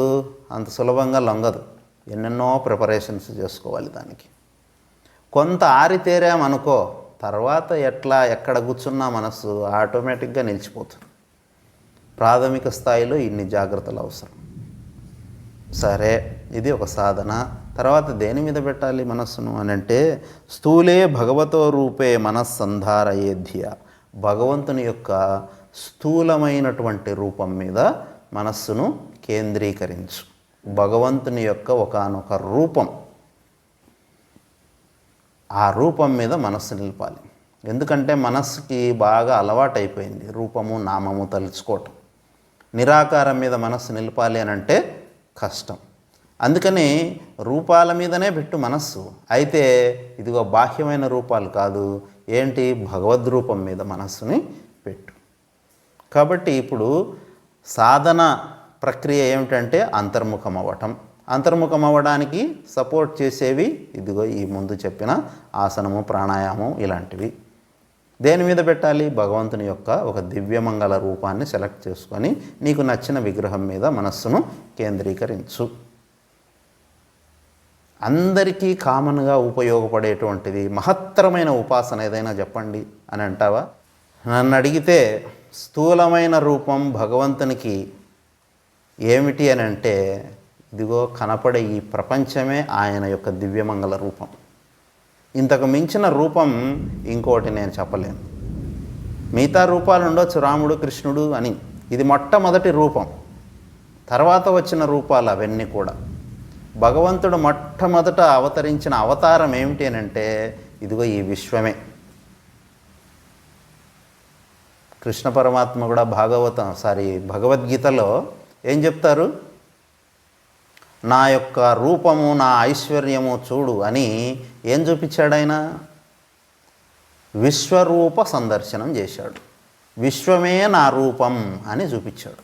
అంత సులభంగా లొంగదు, ఎన్నెన్నో ప్రిపరేషన్స్ చేసుకోవాలి దానికి. కొంత ఆరితేరామనుకో, తర్వాత ఎక్కడ కూర్చున్నా మనస్సు ఆటోమేటిక్గా నిలిచిపోతుంది. ప్రాథమిక స్థాయిలో ఇన్ని జాగ్రత్తలు అవసరం. సరే, ఇది ఒక సాధన. తర్వాత దేని మీద పెట్టాలి మనస్సును అని అంటే, స్థూలే భగవతో రూపే మనస్సంధారయేధ్య, భగవంతుని యొక్క స్థూలమైనటువంటి రూపం మీద మనస్సును కేంద్రీకరించు. భగవంతుని యొక్క ఒకానొక రూపం, ఆ రూపం మీద మనస్సు నిలపాలి. ఎందుకంటే మనస్సుకి బాగా అలవాటైపోయింది రూపము నామము తలుచుకోవటం. నిరాకారం మీద మనస్సు నిలపాలి అని అంటే కష్టం. అందుకని రూపాల మీదనే పెట్టు మనస్సు. అయితే ఇదిగో బాహ్యమైన రూపాలు కాదు, ఏంటి, భగవద్రూపం మీద మనస్సుని పెట్టు. కాబట్టి ఇప్పుడు సాధన ప్రక్రియ ఏమిటంటే అంతర్ముఖం అవ్వటం. అంతర్ముఖం అవ్వడానికి సపోర్ట్ చేసేవి ఇదిగో ఈ ముందు చెప్పిన ఆసనము, ప్రాణాయామం ఇలాంటివి. దేని మీద పెట్టాలి? భగవంతుని యొక్క ఒక దివ్యమంగళ రూపాన్ని సెలెక్ట్ చేసుకొని నీకు నచ్చిన విగ్రహం మీద మనస్సును కేంద్రీకరించు. అందరికీ కామన్గా ఉపయోగపడేటువంటిది మహత్తరమైన ఉపాసన ఏదైనా చెప్పండి అని అంటావా? నన్ను అడిగితే స్థూలమైన రూపం భగవంతునికి ఏమిటి అని అంటే, ఇదిగో కనపడే ఈ ప్రపంచమే ఆయన యొక్క దివ్యమంగళ రూపం. ఇంతకు మించిన రూపం ఇంకోటి నేను చెప్పలేను. మిగతా రూపాలు ఉండొచ్చు, రాముడు, కృష్ణుడు అని. ఇది మొట్టమొదటి రూపం. తర్వాత వచ్చిన రూపాలు అవన్నీ కూడా. భగవంతుడు మొట్టమొదట అవతరించిన అవతారం ఏమిటి అని అంటే, ఇదిగో ఈ విశ్వమే. కృష్ణ పరమాత్మ కూడా భగవద్గీతలో ఏం చెప్తారు? నా యొక్క రూపము, నా ఐశ్వర్యము చూడు అని ఏం చూపించాడు ఆయన? విశ్వరూప సందర్శనం చేశాడు. విశ్వమే నా రూపం అని చూపించాడు.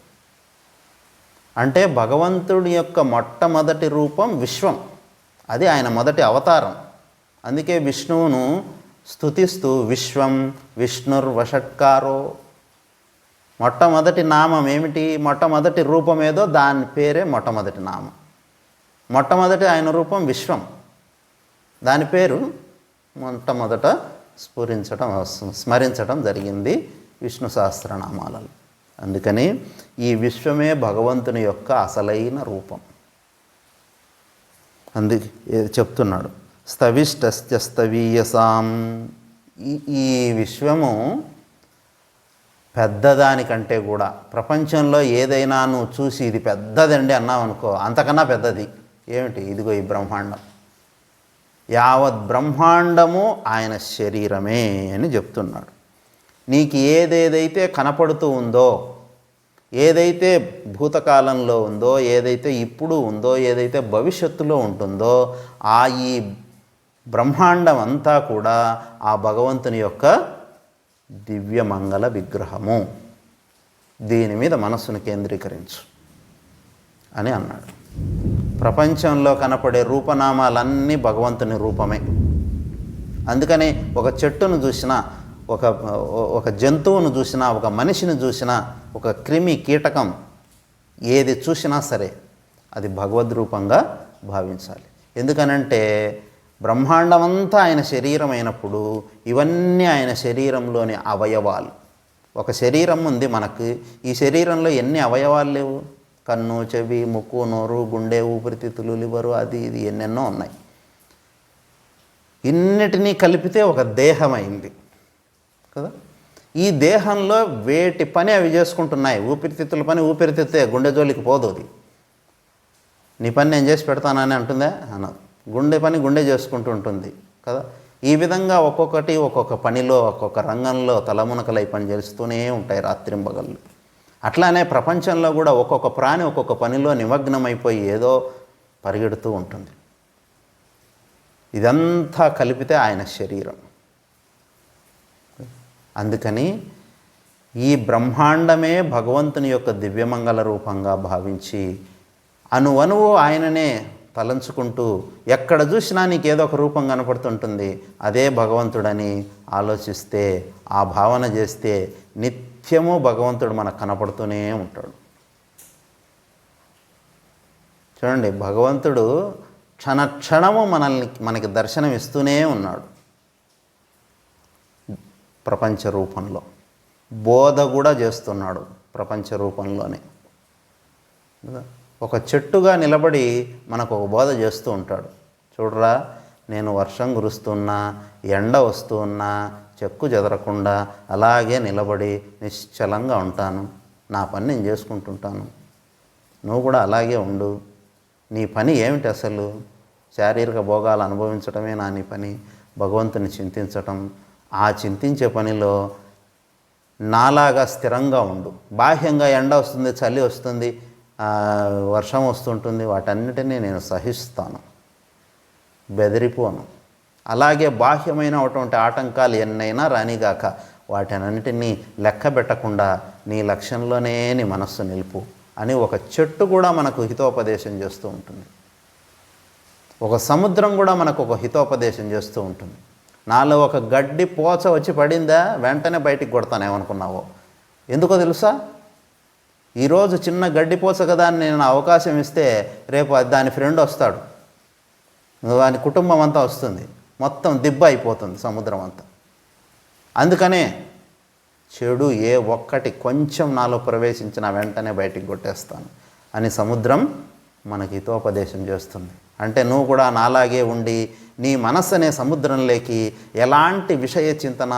అంటే భగవంతుడి యొక్క మొట్టమొదటి రూపం విశ్వం. అది ఆయన మొదటి అవతారం. అందుకే విష్ణువును స్తుతిస్తూ విశ్వం విష్ణుర్వషట్కారో, మొట్టమొదటి నామం ఏమిటి? మొట్టమొదటి రూపం ఏదో దాని పేరే మొట్టమొదటి నామం. మొట్టమొదటి ఆయన రూపం విశ్వం, దాని పేరు మొట్టమొదట స్మరించడం జరిగింది విష్ణు సహస్రనామాలలో. అందుకని ఈ విశ్వమే భగవంతుని యొక్క అసలైన రూపం. అందుకే చెప్తున్నాడు స్తవిష్టస్య స్తవీయసాం. ఈ విశ్వము పెద్దదానికంటే కూడా, ప్రపంచంలో ఏదైనా నువ్వు చూసి ఇది పెద్దదండి అన్నావు అనుకో, అంతకన్నా పెద్దది ఏమిటి? ఇదిగో ఈ బ్రహ్మాండం. యావత్ బ్రహ్మాండము ఆయన శరీరమే అని చెప్తున్నాడు. నీకు ఏదేదైతే కనపడుతూ ఉందో, ఏదైతే భూతకాలంలో ఉందో, ఏదైతే ఇప్పుడు ఉందో, ఏదైతే భవిష్యత్తులో ఉంటుందో, ఈ బ్రహ్మాండం అంతా కూడా ఆ భగవంతుని యొక్క దివ్యమంగళ విగ్రహము. దీని మీద మనస్సును కేంద్రీకరించు అని అన్నాడు. ప్రపంచంలో కనపడే రూపనామాలన్నీ భగవంతుని రూపమే. అందుకని ఒక చెట్టును చూసినా, ఒక జంతువును చూసినా, ఒక మనిషిని చూసినా, ఒక క్రిమి కీటకం ఏది చూసినా సరే అది భగవద్రూపంగా భావించాలి. ఎందుకనంటే బ్రహ్మాండమంతా ఆయన శరీరం అయినప్పుడు ఇవన్నీ ఆయన శరీరంలోని అవయవాలు. ఒక శరీరం ఉంది మనకు. ఈ శరీరంలో ఎన్ని అవయవాలు లేవు? కన్ను, చెవి, ముక్కు, నోరు, గుండె, ఊపిరితిత్తులు, లివరు, అది ఇది ఎన్నెన్నో ఉన్నాయి. ఇన్నిటినీ కలిపితే ఒక దేహమైంది కదా. ఈ దేహంలో వేటి పని అవి చేసుకుంటున్నాయి. ఊపిరితిత్తుల పని ఊపిరితిత్తే, గుండె జోలికి పోదు. అది నీ పని నేను చేసి పెడతానని అంటుందా? అన్నది. గుండె పని గుండె చేసుకుంటూ ఉంటుంది కదా. ఈ విధంగా ఒక్కొక్కటి ఒక్కొక్క పనిలో, ఒక్కొక్క రంగంలో తలమునకలై పని చేస్తూనే ఉంటాయి రాత్రింబగళ్ళు. అట్లానే ప్రపంచంలో కూడా ఒక్కొక్క ప్రాణి ఒక్కొక్క పనిలో నిమగ్నమైపోయి ఏదో పరిగెడుతూ ఉంటుంది. ఇదంతా కలిపితే ఆయన శరీరం. అందుకని ఈ బ్రహ్మాండమే భగవంతుని యొక్క దివ్యమంగళ రూపంగా భావించి అణువణువు ఆయననే తలంచుకుంటూ ఎక్కడ చూసినా నీకు ఏదో ఒక రూపం కనపడుతుంటుంది, అదే భగవంతుడని ఆలోచిస్తే, ఆ భావన చేస్తే నిత్యము భగవంతుడు మనకు కనపడుతూనే ఉంటాడు. చూడండి, భగవంతుడు క్షణక్షణము మనకి దర్శనం ఇస్తూనే ఉన్నాడు. ప్రపంచ రూపంలో బోధ కూడా చేస్తున్నాడు. ప్రపంచ రూపంలోనే ఒక చెట్టుగా నిలబడి మనకు ఒక బోధ చేస్తూ ఉంటాడు. చూడరా, నేను వర్షం కురుస్తున్నా, ఎండ వస్తూ ఉన్నా చెక్కు చెదరకుండా అలాగే నిలబడి నిశ్చలంగా ఉంటాను. నా పని నేను చేసుకుంటుంటాను. నువ్వు కూడా అలాగే ఉండు. నీ పని ఏమిటి అసలు? శారీరక భోగాలు అనుభవించడమే నీ పని. భగవంతుని చింతించటం. ఆ చింతించే పనిలో నాలాగా స్థిరంగా ఉండు. బాహ్యంగా ఎండ వస్తుంది, చలి వస్తుంది, వర్షం వస్తుంటుంది, వాటన్నిటినీ నేను సహిస్తాను, బెదిరిపోను. అలాగే బాహ్యమైనటువంటి ఆటంకాలు ఎన్నైనా రానిగాక వాటన్నిటినీ లెక్క పెట్టకుండా నీ లక్ష్యంలోనే నీ మనస్సు నిలుపు అని ఒక చెట్టు కూడా మనకు హితోపదేశం చేస్తూ ఉంటుంది. ఒక సముద్రం కూడా మనకు ఒక హితోపదేశం చేస్తూ ఉంటుంది. నాలో ఒక గడ్డి పోచ వచ్చి పడిందా, వెంటనే బయటికి కొడతానేమనుకున్నావో. ఎందుకో తెలుసా? ఈరోజు చిన్న గడ్డి పోచ కదా అని నేను అవకాశం ఇస్తే రేపు దాని ఫ్రెండ్ వస్తాడు, వాని కుటుంబం అంతా వస్తుంది, మొత్తం దిబ్బ అయిపోతుంది సముద్రం అంతా. అందుకనే చెడు ఏ ఒక్కటి కొంచెం నాలో ప్రవేశించిన వెంటనే బయటికి కొట్టేస్తాను అని సముద్రం మనకి హితోపదేశం చేస్తుంది. అంటే నువ్వు కూడా నాలాగే ఉండి నీ మనస్సు అనే సముద్రంలోకి ఎలాంటి విషయ చింతన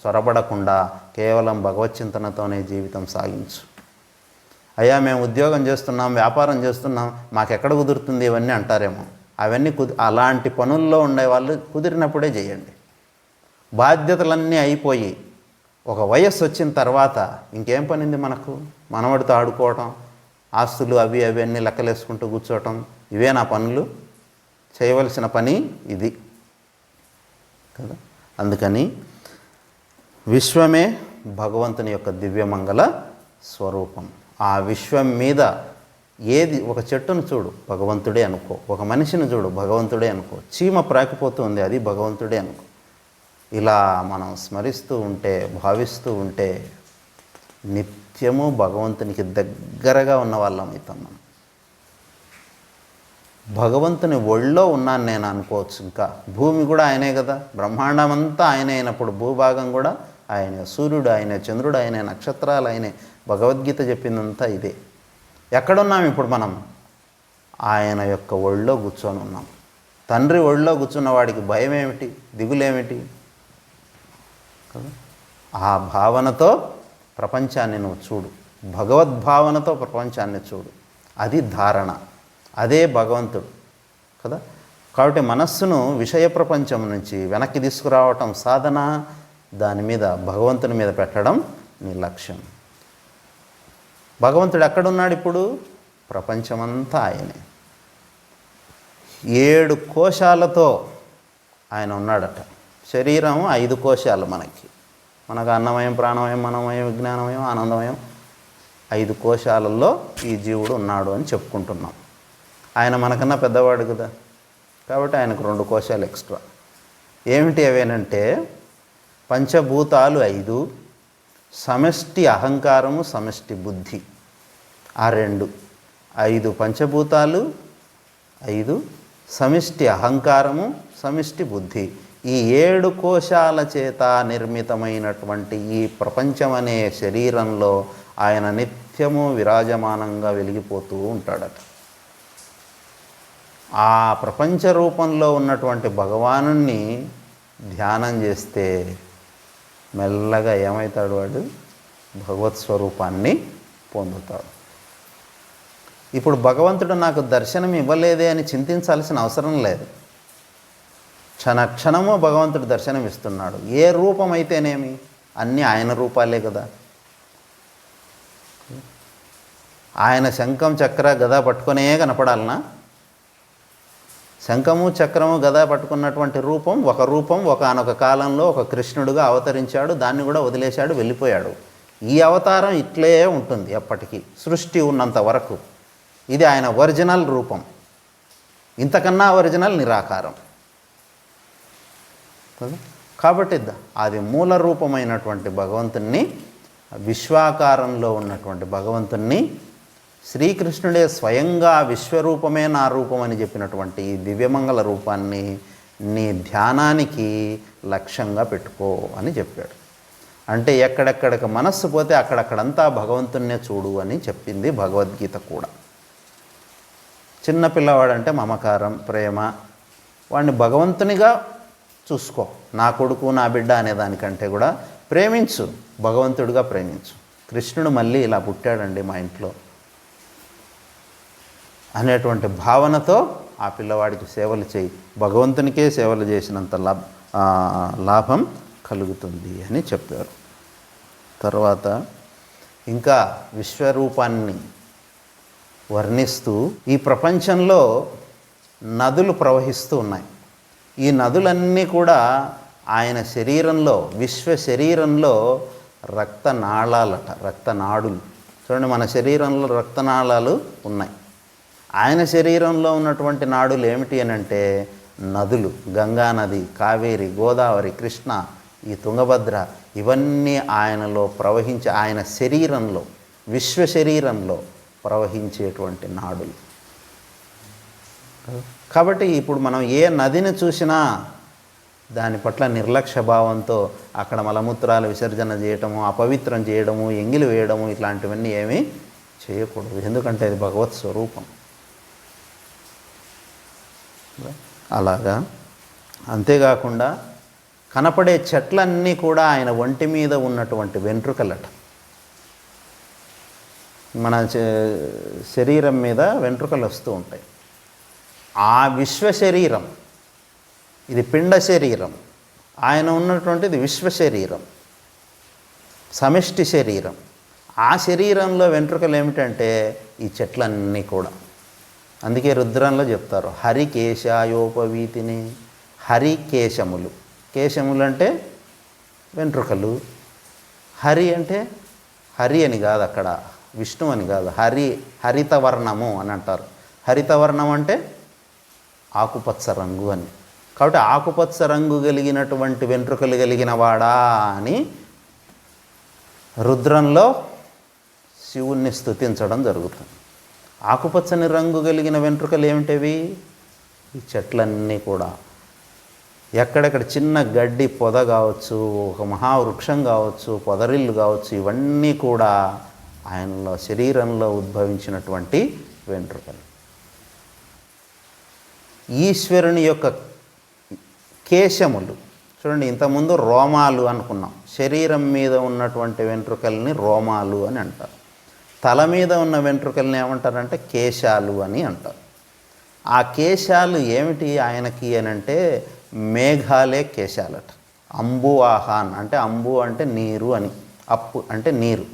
చొరబడకుండా కేవలం భగవత్ చింతనతోనే జీవితం సాగించు. అయ్యా మేము ఉద్యోగం చేస్తున్నాం, వ్యాపారం చేస్తున్నాం, మాకెక్కడ కుదురుతుంది ఇవన్నీ అంటారేమో. అవన్నీ అలాంటి పనుల్లో ఉండేవాళ్ళు కుదిరినప్పుడే చేయండి. బాధ్యతలన్నీ అయిపోయి ఒక వయస్సు వచ్చిన తర్వాత ఇంకేం పనింది మనకు? మనవడితో ఆడుకోవటం, ఆస్తులు అవి అవి అన్నీ లెక్కలేసుకుంటూ కూర్చోవటం, ఇవే నా పనులు. చేయవలసిన పని ఇది కదా. అందుకని విశ్వమే భగవంతుని యొక్క దివ్యమంగళ స్వరూపం. ఆ విశ్వం మీద ఏది, ఒక చెట్టును చూడు భగవంతుడే అనుకో, ఒక మనిషిని చూడు భగవంతుడే అనుకో, చీమ ప్రాకిపోతుంది అది భగవంతుడే అనుకో. ఇలా మనం స్మరిస్తూ ఉంటే, భావిస్తూ ఉంటే నిత్యము భగవంతునికి దగ్గరగా ఉన్న వాళ్ళం అవుతాం మనం. భగవంతుని ఒళ్ళో ఉన్నాను నేను అనుకోవచ్చు. ఇంకా భూమి కూడా ఆయనే కదా, బ్రహ్మాండం అంతా ఆయనే అయినప్పుడు భూభాగం కూడా ఆయనే, సూర్యుడు ఆయనే, చంద్రుడు ఆయనే, నక్షత్రాలు ఆయనే. భగవద్గీత చెప్పిందంతా ఇదే. ఎక్కడున్నాం ఇప్పుడు మనం? ఆయన యొక్క ఒళ్ళో కూర్చొని ఉన్నాం. తండ్రి ఒళ్ళో కూర్చున్న వాడికి భయం ఏమిటి, దిగులేమిటి కదా. ఆ భావనతో ప్రపంచాన్ని నువ్వు చూడు, భగవద్భావనతో ప్రపంచాన్ని చూడు. అది ధారణ, అదే భగవంతుడు కదా. కాబట్టి మనస్సును విషయ ప్రపంచం నుంచి వెనక్కి తీసుకురావటం సాధన, దాని మీద భగవంతుని మీద పెట్టడం నీ లక్ష్యం. భగవంతుడు ఎక్కడున్నాడు ఇప్పుడు? ప్రపంచమంతా ఆయనే. 7 కోశాలతో ఆయన ఉన్నాడట. శరీరం 5 కోశాలు మనకు అన్నమయం, ప్రాణమయం, మనోమయం, విజ్ఞానమయం, ఆనందమయం. 5 కోశాలలో ఈ జీవుడు ఉన్నాడు అని చెప్పుకుంటున్నాం. ఆయన మనకన్నా పెద్దవాడు కదా, కాబట్టి ఆయనకు 2 కోశాలు ఎక్స్ట్రా. ఏమిటి అవేనంటే పంచభూతాలు 5, సమష్టి అహంకారము, సమష్టి బుద్ధి. ఆ 2, 5 పంచభూతాలు, 5 సమిష్టి అహంకారము, సమిష్టి బుద్ధి. ఈ 7 కోశాల చేత నిర్మితమైనటువంటి ఈ ప్రపంచం అనే శరీరంలో ఆయన నిత్యము విరాజమానంగా వెలిగిపోతూ ఉంటాడట. ఆ ప్రపంచ రూపంలో ఉన్నటువంటి భగవానుణ్ణి ధ్యానం చేస్తే మెల్లగా ఏమవుతాడు? వాడు భగవత్ స్వరూపాన్ని పొందుతాడు. ఇప్పుడు భగవంతుడు నాకు దర్శనం ఇవ్వలేదే అని చింతించాల్సిన అవసరం లేదు. క్షణక్షణము భగవంతుడు దర్శనం ఇస్తున్నాడు. ఏ రూపం అయితేనేమి, అన్నీ ఆయన రూపాలే కదా. ఆయన శంఖం, చక్ర, గద పట్టుకునే కనపడాలనా? శంఖము, చక్రము, గద పట్టుకున్నటువంటి రూపం ఒకానొక కాలంలో ఒక కృష్ణుడుగా అవతరించాడు. దాన్ని కూడా వదిలేశాడు, వెళ్ళిపోయాడు. ఈ అవతారం ఇట్లే ఉంటుంది ఎప్పటికీ, సృష్టి ఉన్నంత వరకు. ఇది ఆయన ఒరిజినల్ రూపం. ఇంతకన్నా ఒరిజినల్ నిరాకారం. కాబట్టి అది మూల రూపమైనటువంటి భగవంతుణ్ణి, విశ్వాకారంలో ఉన్నటువంటి భగవంతుణ్ణి, శ్రీకృష్ణుడే స్వయంగా విశ్వరూపమే నా రూపం అని చెప్పినటువంటి ఈ దివ్యమంగళ రూపాన్ని నీ ధ్యానానికి లక్ష్యంగా పెట్టుకో అని చెప్పాడు. అంటే ఎక్కడెక్కడికి మనస్సు పోతే అక్కడక్కడంతా భగవంతున్నే చూడు అని చెప్పింది భగవద్గీత కూడా. చిన్నపిల్లవాడంటే మమకారం, ప్రేమ, వాడిని భగవంతునిగా చూసుకో. నా కొడుకు, నా బిడ్డ అనేదానికంటే కూడా ప్రేమించు, భగవంతుడిగా ప్రేమించు. కృష్ణుడు మళ్ళీ ఇలా పుట్టాడండి మా ఇంట్లో అనేటువంటి భావనతో ఆ పిల్లవాడికి సేవలు చేయి. భగవంతునికే సేవలు చేసినంత లాభం కలుగుతుంది అని చెప్పారు. తర్వాత ఇంకా విశ్వరూపాన్ని వర్ణిస్తూ ఈ ప్రపంచంలో నదులు ప్రవహిస్తూ ఉన్నాయి. ఈ నదులన్నీ కూడా ఆయన శరీరంలో, విశ్వ శరీరంలో రక్తనాళాలట, రక్తనాడులు. చూడండి, మన శరీరంలో రక్తనాళాలు ఉన్నాయి. ఆయన శరీరంలో ఉన్నటువంటి నాడులు ఏమిటి అని అంటే నదులు. గంగా నది, కావేరి, గోదావరి, కృష్ణ, ఈ తుంగభద్ర, ఇవన్నీ ఆయనలో ప్రవహించే, ఆయన శరీరంలో, విశ్వ శరీరంలో ప్రవహించేటువంటి నాడులు. కాబట్టి ఇప్పుడు మనం ఏ నదిని చూసినా దాని పట్ల నిర్లక్ష్య భావంతో అక్కడ మలమూత్రాలు విసర్జన చేయటము, అపవిత్రం చేయడము, ఎంగిలి వేయడము, ఇట్లాంటివన్నీ ఏమీ చేయకూడదు. ఎందుకంటే అది భగవత్ స్వరూపం. అలాగా. అంతేకాకుండా కనపడే చెట్లన్నీ కూడా ఆయన ఒంటి మీద ఉన్నటువంటి వెంట్రుకలట. మన శరీరం మీద వెంట్రుకలు వస్తూ ఉంటాయి. ఆ విశ్వ శరీరం, ఇది పిండ శరీరం. ఆయన ఉన్నటువంటిది విశ్వ శరీరం, సమిష్టి శరీరం. ఆ శరీరంలో వెంట్రుకలు ఏమిటంటే ఈ చెట్లన్నీ కూడా. అందుకే రుద్రంలో చెప్తారు హరికేశాయోపవీతిని. హరికేశములు, కేశములు అంటే వెంట్రుకలు. హరి అంటే హరి అని కాదు, అక్కడ విష్ణు అని కాదు, హరితవర్ణము అని అంటారు. హరితవర్ణం అంటే ఆకుపచ్చ రంగు అని. కాబట్టి ఆకుపచ్చ రంగు కలిగినటువంటి వెంట్రుకలు కలిగిన వాడా అని రుద్రంలో శివుణ్ణి స్తుతించడం జరుగుతుంది. ఆకుపచ్చని రంగు కలిగిన వెంట్రుకలు ఏమిటివి? ఈ చెట్లన్నీ కూడా. ఎక్కడెక్కడ చిన్న గడ్డి పొద కావచ్చు, ఒక మహావృక్షం కావచ్చు, పొదరిల్లు కావచ్చు, ఇవన్నీ కూడా ఆయనలో శరీరంలో ఉద్భవించినటువంటి వెంట్రుకలు. ఈశ్వరుని యొక్క కేశములు చూడండి, ఇంతకుముందు రోమాలు అనుకున్నాం. శరీరం మీద ఉన్నటువంటి వెంట్రుకల్ని రోమాలు అని అంటారు. తల మీద ఉన్న వెంట్రుకల్ని ఏమంటారంటే కేశాలు అని అంటారు. ఆ కేశాలు ఏమిటి ఆయనకి అని అంటే మేఘాలే కేశాలట. అంబువాహాన్ అంటే అంబు అంటే నీరు అని, అప్పు అంటే నీరు,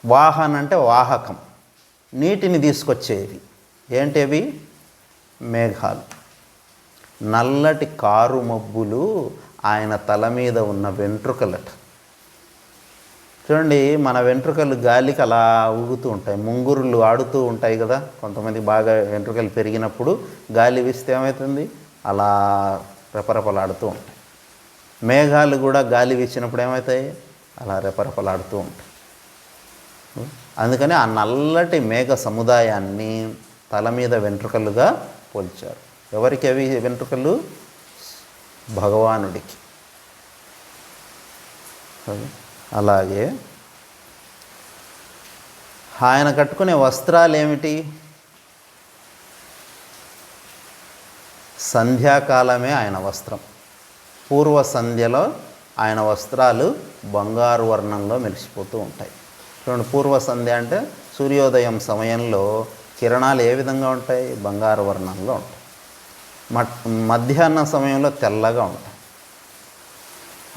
వాహన్ అంటే వాహకం, నీటిని తీసుకొచ్చేవి. ఏంటివి? మేఘాలు. నల్లటి కారు మబ్బులు ఆయన తల మీద ఉన్న వెంట్రుకలట. చూడండి, మన వెంట్రుకలు గాలికి అలా ఊగుతూ ఉంటాయి, ముంగురులు ఆడుతూ ఉంటాయి కదా. కొంతమంది బాగా వెంట్రుకలు పెరిగినప్పుడు గాలి వీస్తే ఏమవుతుంది, అలా రెపరెపలాడుతూ ఉంటాయి. మేఘాలు కూడా గాలి వీచినప్పుడు ఏమవుతాయి, అలా రెపరెపలాడుతూ ఉంటాయి. అందుకని ఆ నల్లటి మేఘ సముదాయాన్ని తల మీద వెంట్రుకలుగా పోల్చారు. ఎవరికి అవి వెంట్రుకలు? భగవానుడికి. అలాగే ఆయన కట్టుకునే వస్త్రాలు ఏమిటి? సంధ్యాకాలమే ఆయన వస్త్రం. పూర్వ సంధ్యలో ఆయన వస్త్రాలు బంగారు వర్ణంలో మెరిసిపోతూ ఉంటాయి. చూడండి, పూర్వ సంధ్య అంటే సూర్యోదయం సమయంలో కిరణాలు ఏ విధంగా ఉంటాయి? బంగారు వర్ణంలో ఉంటాయి. మధ్యాహ్న సమయంలో తెల్లగా ఉంటాయి,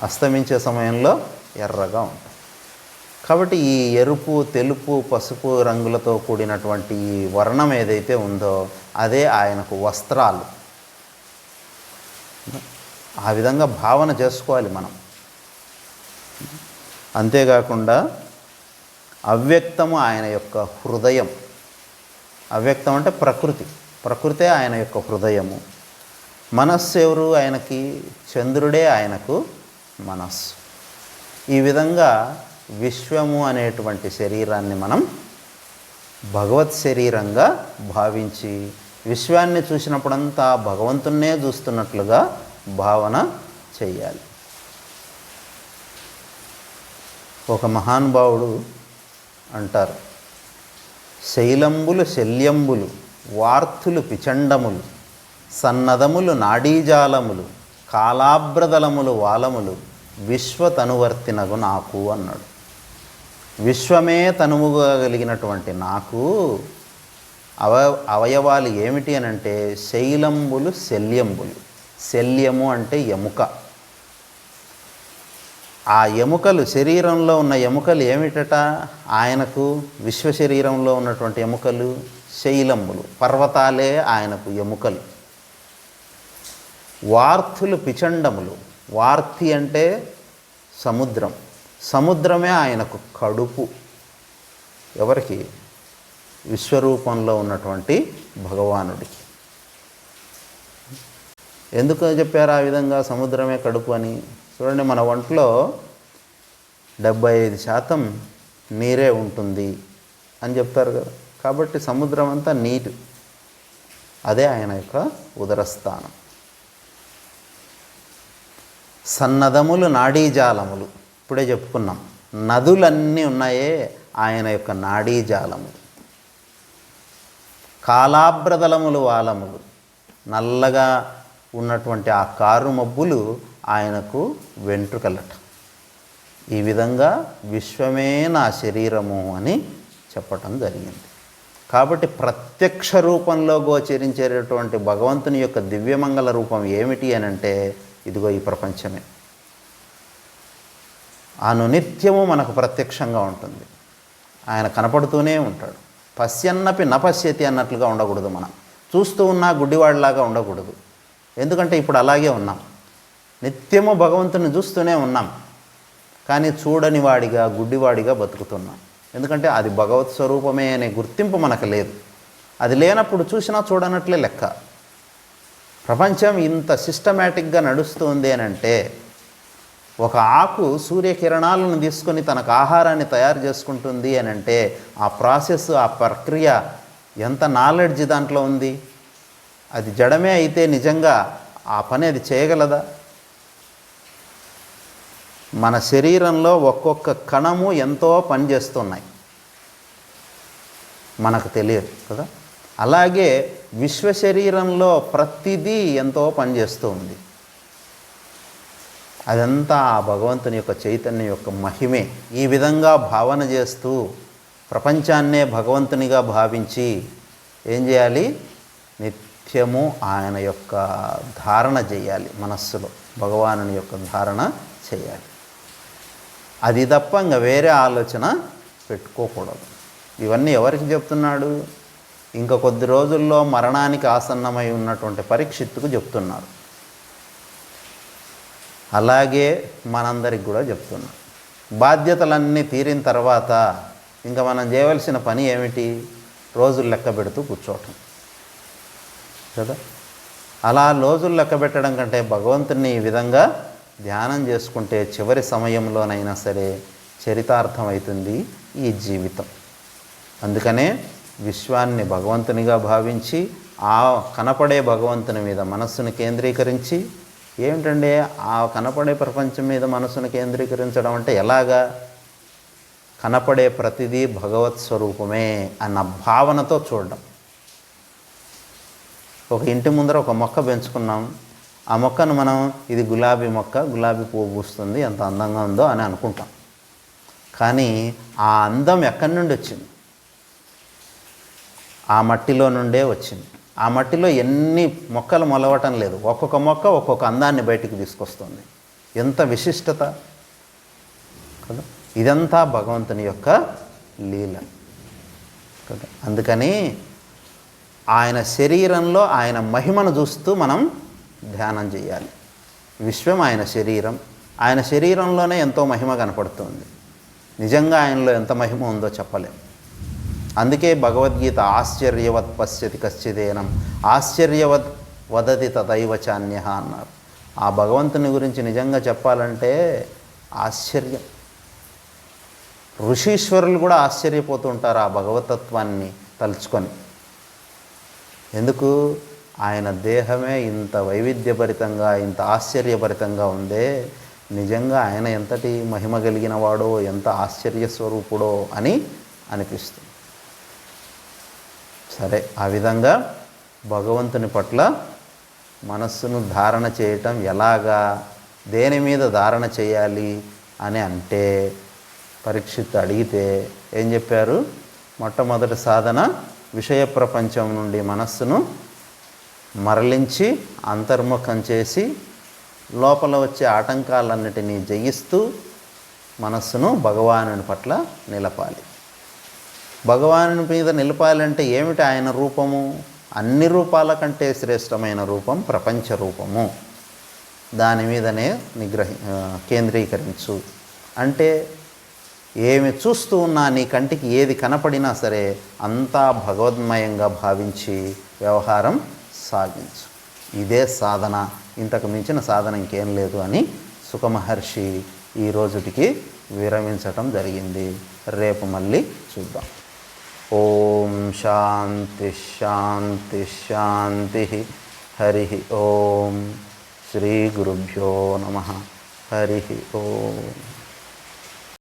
అస్తమించే సమయంలో ఎర్రగా ఉంటాయి. కాబట్టి ఈ ఎరుపు, తెలుపు, పసుపు రంగులతో కూడినటువంటి ఈ వర్ణం ఏదైతే ఉందో అదే ఆయనకు వస్త్రాలు. ఆ విధంగా భావన చేసుకోవాలి మనం. అంతేకాకుండా అవ్యక్తము ఆయన యొక్క హృదయం. అవ్యక్తం అంటే ప్రకృతి, ప్రకృతే ఆయన యొక్క హృదయము. మనస్సు ఎవరు ఆయనకి? చంద్రుడే ఆయనకు మనస్సు. ఈ విధంగా విశ్వము అనేటువంటి శరీరాన్ని మనం భగవత్ శరీరంగా భావించి విశ్వాన్ని చూసినప్పుడంతా భగవంతున్నే చూస్తున్నట్లుగా భావన చెయ్యాలి. ఒక మహానుభావుడు అంటారు, శైలంబులు శల్యంబులు వార్తులు పిచండములు సన్నదములు నాడీజాలములు కాలాబ్రదలములు వాలములు విశ్వతనువర్తినగు నాకు అన్నాడు. విశ్వమే తనువుగా కలిగినటువంటి నాకు అవయవాలు ఏమిటి అని అంటే శైలంబులు శల్యంబులు. శల్యము అంటే ఎముక. ఆ ఎముకలు, శరీరంలో ఉన్న ఎముకలు ఏమిటట ఆయనకు? విశ్వ శరీరంలో ఉన్నటువంటి ఎముకలు శైలంబులు, పర్వతాలే ఆయనకు ఎముకలు. వార్తులు పిచండములు. వార్తి అంటే సముద్రం, సముద్రమే ఆయనకు కడుపు. ఎవరికి? విశ్వరూపంలో ఉన్నటువంటి భగవానుడికి. ఎందుకు చెప్పారు ఆ విధంగా సముద్రమే కడుపు అని? చూడండి, మన ఒంట్లో 75% నీరే ఉంటుంది అని చెప్తారు కదా. కాబట్టి సముద్రం అంతా నీరు, అదే ఆయన యొక్క ఉదరస్థానం. సన్నదములు నాడీజాలములు, ఇప్పుడే చెప్పుకున్నాం. నదులన్నీ ఉన్నాయే ఆయన యొక్క నాడీజాలములు. కాలాబ్రదలములు వాలములు, నల్లగా ఉన్నటువంటి ఆ కారు మబ్బులు ఆయనకు వెంట్రుకలట. ఈ విధంగా విశ్వమే నా శరీరము అని చెప్పటం జరిగింది. కాబట్టి ప్రత్యక్ష రూపంలో గోచరించేటటువంటి భగవంతుని యొక్క దివ్యమంగళ రూపం ఏమిటి అని అంటే ఇదిగో ఈ ప్రపంచమే. అనునిత్యము మనకు ప్రత్యక్షంగా ఉంటుంది. ఆయన కనపడుతూనే ఉంటాడు. పశ్యన్నపి నపశ్యతి అన్నట్లుగా ఉండకూడదు. మనం చూస్తూ ఉన్నా గుడ్డివాడిలాగా ఉండకూడదు. ఎందుకంటే ఇప్పుడు అలాగే ఉన్నాం. నిత్యము భగవంతుని చూస్తూనే ఉన్నాం, కానీ చూడని వాడిగా గుడ్డివాడిగా బతుకుతున్నాం. ఎందుకంటే అది భగవత్ స్వరూపమే అనే గుర్తింపు మనకు లేదు. అది లేనప్పుడు చూసినా చూడనట్లే లెక్క. ప్రపంచం ఇంత సిస్టమేటిక్గా నడుస్తుంది అని అంటే, ఒక ఆకు సూర్యకిరణాలను తీసుకొని తనకు ఆహారాన్ని తయారు చేసుకుంటుంది అని అంటే, ఆ ప్రాసెస్, ఆ ప్రక్రియ ఎంత నాలెడ్జ్ దాంట్లో ఉంది. అది జడమే అయితే నిజంగా ఆ పని అది చేయగలదా? మన శరీరంలో ఒక్కొక్క కణము ఎంతో పనిచేస్తున్నాయి, మనకు తెలియదు కదా. అలాగే విశ్వ శరీరంలో ప్రతిదీ ఎంతో పనిచేస్తూ ఉంది. అదంతా ఆ భగవంతుని యొక్క చైతన్యం యొక్క మహిమే. ఈ విధంగా భావన చేస్తూ ప్రపంచాన్నే భగవంతునిగా భావించి ఏం చేయాలి? నిత్యము ఆయన యొక్క ధారణ చేయాలి. మనస్సులో భగవానుని యొక్క ధారణ చేయాలి. అది తప్ప ఇంకా వేరే ఆలోచన పెట్టుకోకూడదు. ఇవన్నీ ఎవరికి చెప్తున్నాడు? ఇంకా కొద్ది రోజుల్లో మరణానికి ఆసన్నమై ఉన్నటువంటి పరీక్షిత్తుకు చెప్తున్నారు. అలాగే మనందరికి కూడా చెప్తున్నాం. బాధ్యతలన్నీ తీరిన తర్వాత ఇంకా మనం చేయవలసిన పని ఏమిటి? రోజులు లెక్క పెడుతూ కూర్చోవటం కదా. అలా రోజులు లెక్క పెట్టడం కంటే భగవంతుని ఈ విధంగా ధ్యానం చేసుకుంటే చివరి సమయంలోనైనా సరే చరితార్థం అవుతుంది ఈ జీవితం. అందుకనే విశ్వాన్ని భగవంతునిగా భావించి ఆ కనపడే భగవంతుని మీద మనస్సును కేంద్రీకరించి, ఏమిటండి ఆ కనపడే ప్రపంచం మీద మనసును కేంద్రీకరించడం అంటే ఎలాగా? కనపడే ప్రతిదీ భగవత్ స్వరూపమే అన్న భావనతో చూడడం. ఒక ఇంటి ముందర ఒక మొక్క పెంచుకున్నాం. ఆ మొక్కను మనం ఇది గులాబీ మొక్క, గులాబీ పువ్వు పూస్తుంది, ఎంత అందంగా ఉందో అని అనుకుంటాం. కానీ ఆ అందం ఎక్కడి నుండి వచ్చింది? ఆ మట్టిలో నుండే వచ్చింది. ఆ మట్టిలో ఎన్ని మొక్కలు మొలవటం లేదు. ఒక్కొక్క మొక్క ఒక్కొక్క అందాన్ని బయటికి తీసుకొస్తుంది. ఎంత విశిష్టత కదా. ఇదంతా భగవంతుని యొక్క లీల కదా. అందుకని ఆయన శరీరంలో ఆయన మహిమను చూస్తూ మనం ధ్యానం చేయాలి. విశ్వం ఆయన శరీరం. ఆయన శరీరంలోనే ఎంతో మహిమ కనపడుతుంది. నిజంగా ఆయనలో ఎంత మహిమ ఉందో చెప్పలేం. అందుకే భగవద్గీత ఆశ్చర్యవత్ పశ్యతి కశ్చిదేనం ఆశ్చర్యవత్ వదతి తదైవ చాన్యః అన్నారు. ఆ భగవంతుని గురించి నిజంగా చెప్పాలంటే ఆశ్చర్యం. ఋషీశ్వరులు కూడా ఆశ్చర్యపోతూ ఉంటారు ఆ భగవతత్వాన్ని తలుచుకొని. ఎందుకు? ఆయన దేహమే ఇంత వైవిధ్యభరితంగా, ఇంత ఆశ్చర్యభరితంగా ఉందే, నిజంగా ఆయన ఎంతటి మహిమ కలిగిన వాడో, ఎంత ఆశ్చర్య స్వరూపుడో అని అనిపిస్తుంది. సరే, ఆ విధంగా భగవంతుని పట్ల మనస్సును ధారణ చేయటం ఎలాగా, దేని మీద ధారణ చేయాలి అని అంటే పరీక్షిత్ అడిగితే ఏం చెప్పారు? మొట్టమొదటి సాధన విషయ ప్రపంచం నుండి మనస్సును మరలించి అంతర్ముఖం చేసి లోపల వచ్చే ఆటంకాలన్నిటినీ జయిస్తూ మనస్సును భగవానుని పట్ల నిలపాలి. భగవానుని మీద నిలపాలంటే ఏమిటి ఆయన రూపము? అన్ని రూపాల కంటే శ్రేష్టమైన రూపం ప్రపంచ రూపము. దాని మీదనే కేంద్రీకరించు అంటే ఏమి చూస్తూ ఉన్నా, నీ కంటికి ఏది కనపడినా సరే అంతా భగవద్మయంగా భావించి వ్యవహారం సాగించు. ఇదే సాధన, ఇంతకు మించిన సాధన ఇంకేం లేదు అని సుఖమహర్షి ఈ రోజుటికి విరమించటం జరిగింది. రేపు మళ్ళీ చూద్దాం. ఓం శాంతి శాంతి శాంతి. హరి ఓం. శ్రీ గురుభ్యో నమః. హరి ఓం.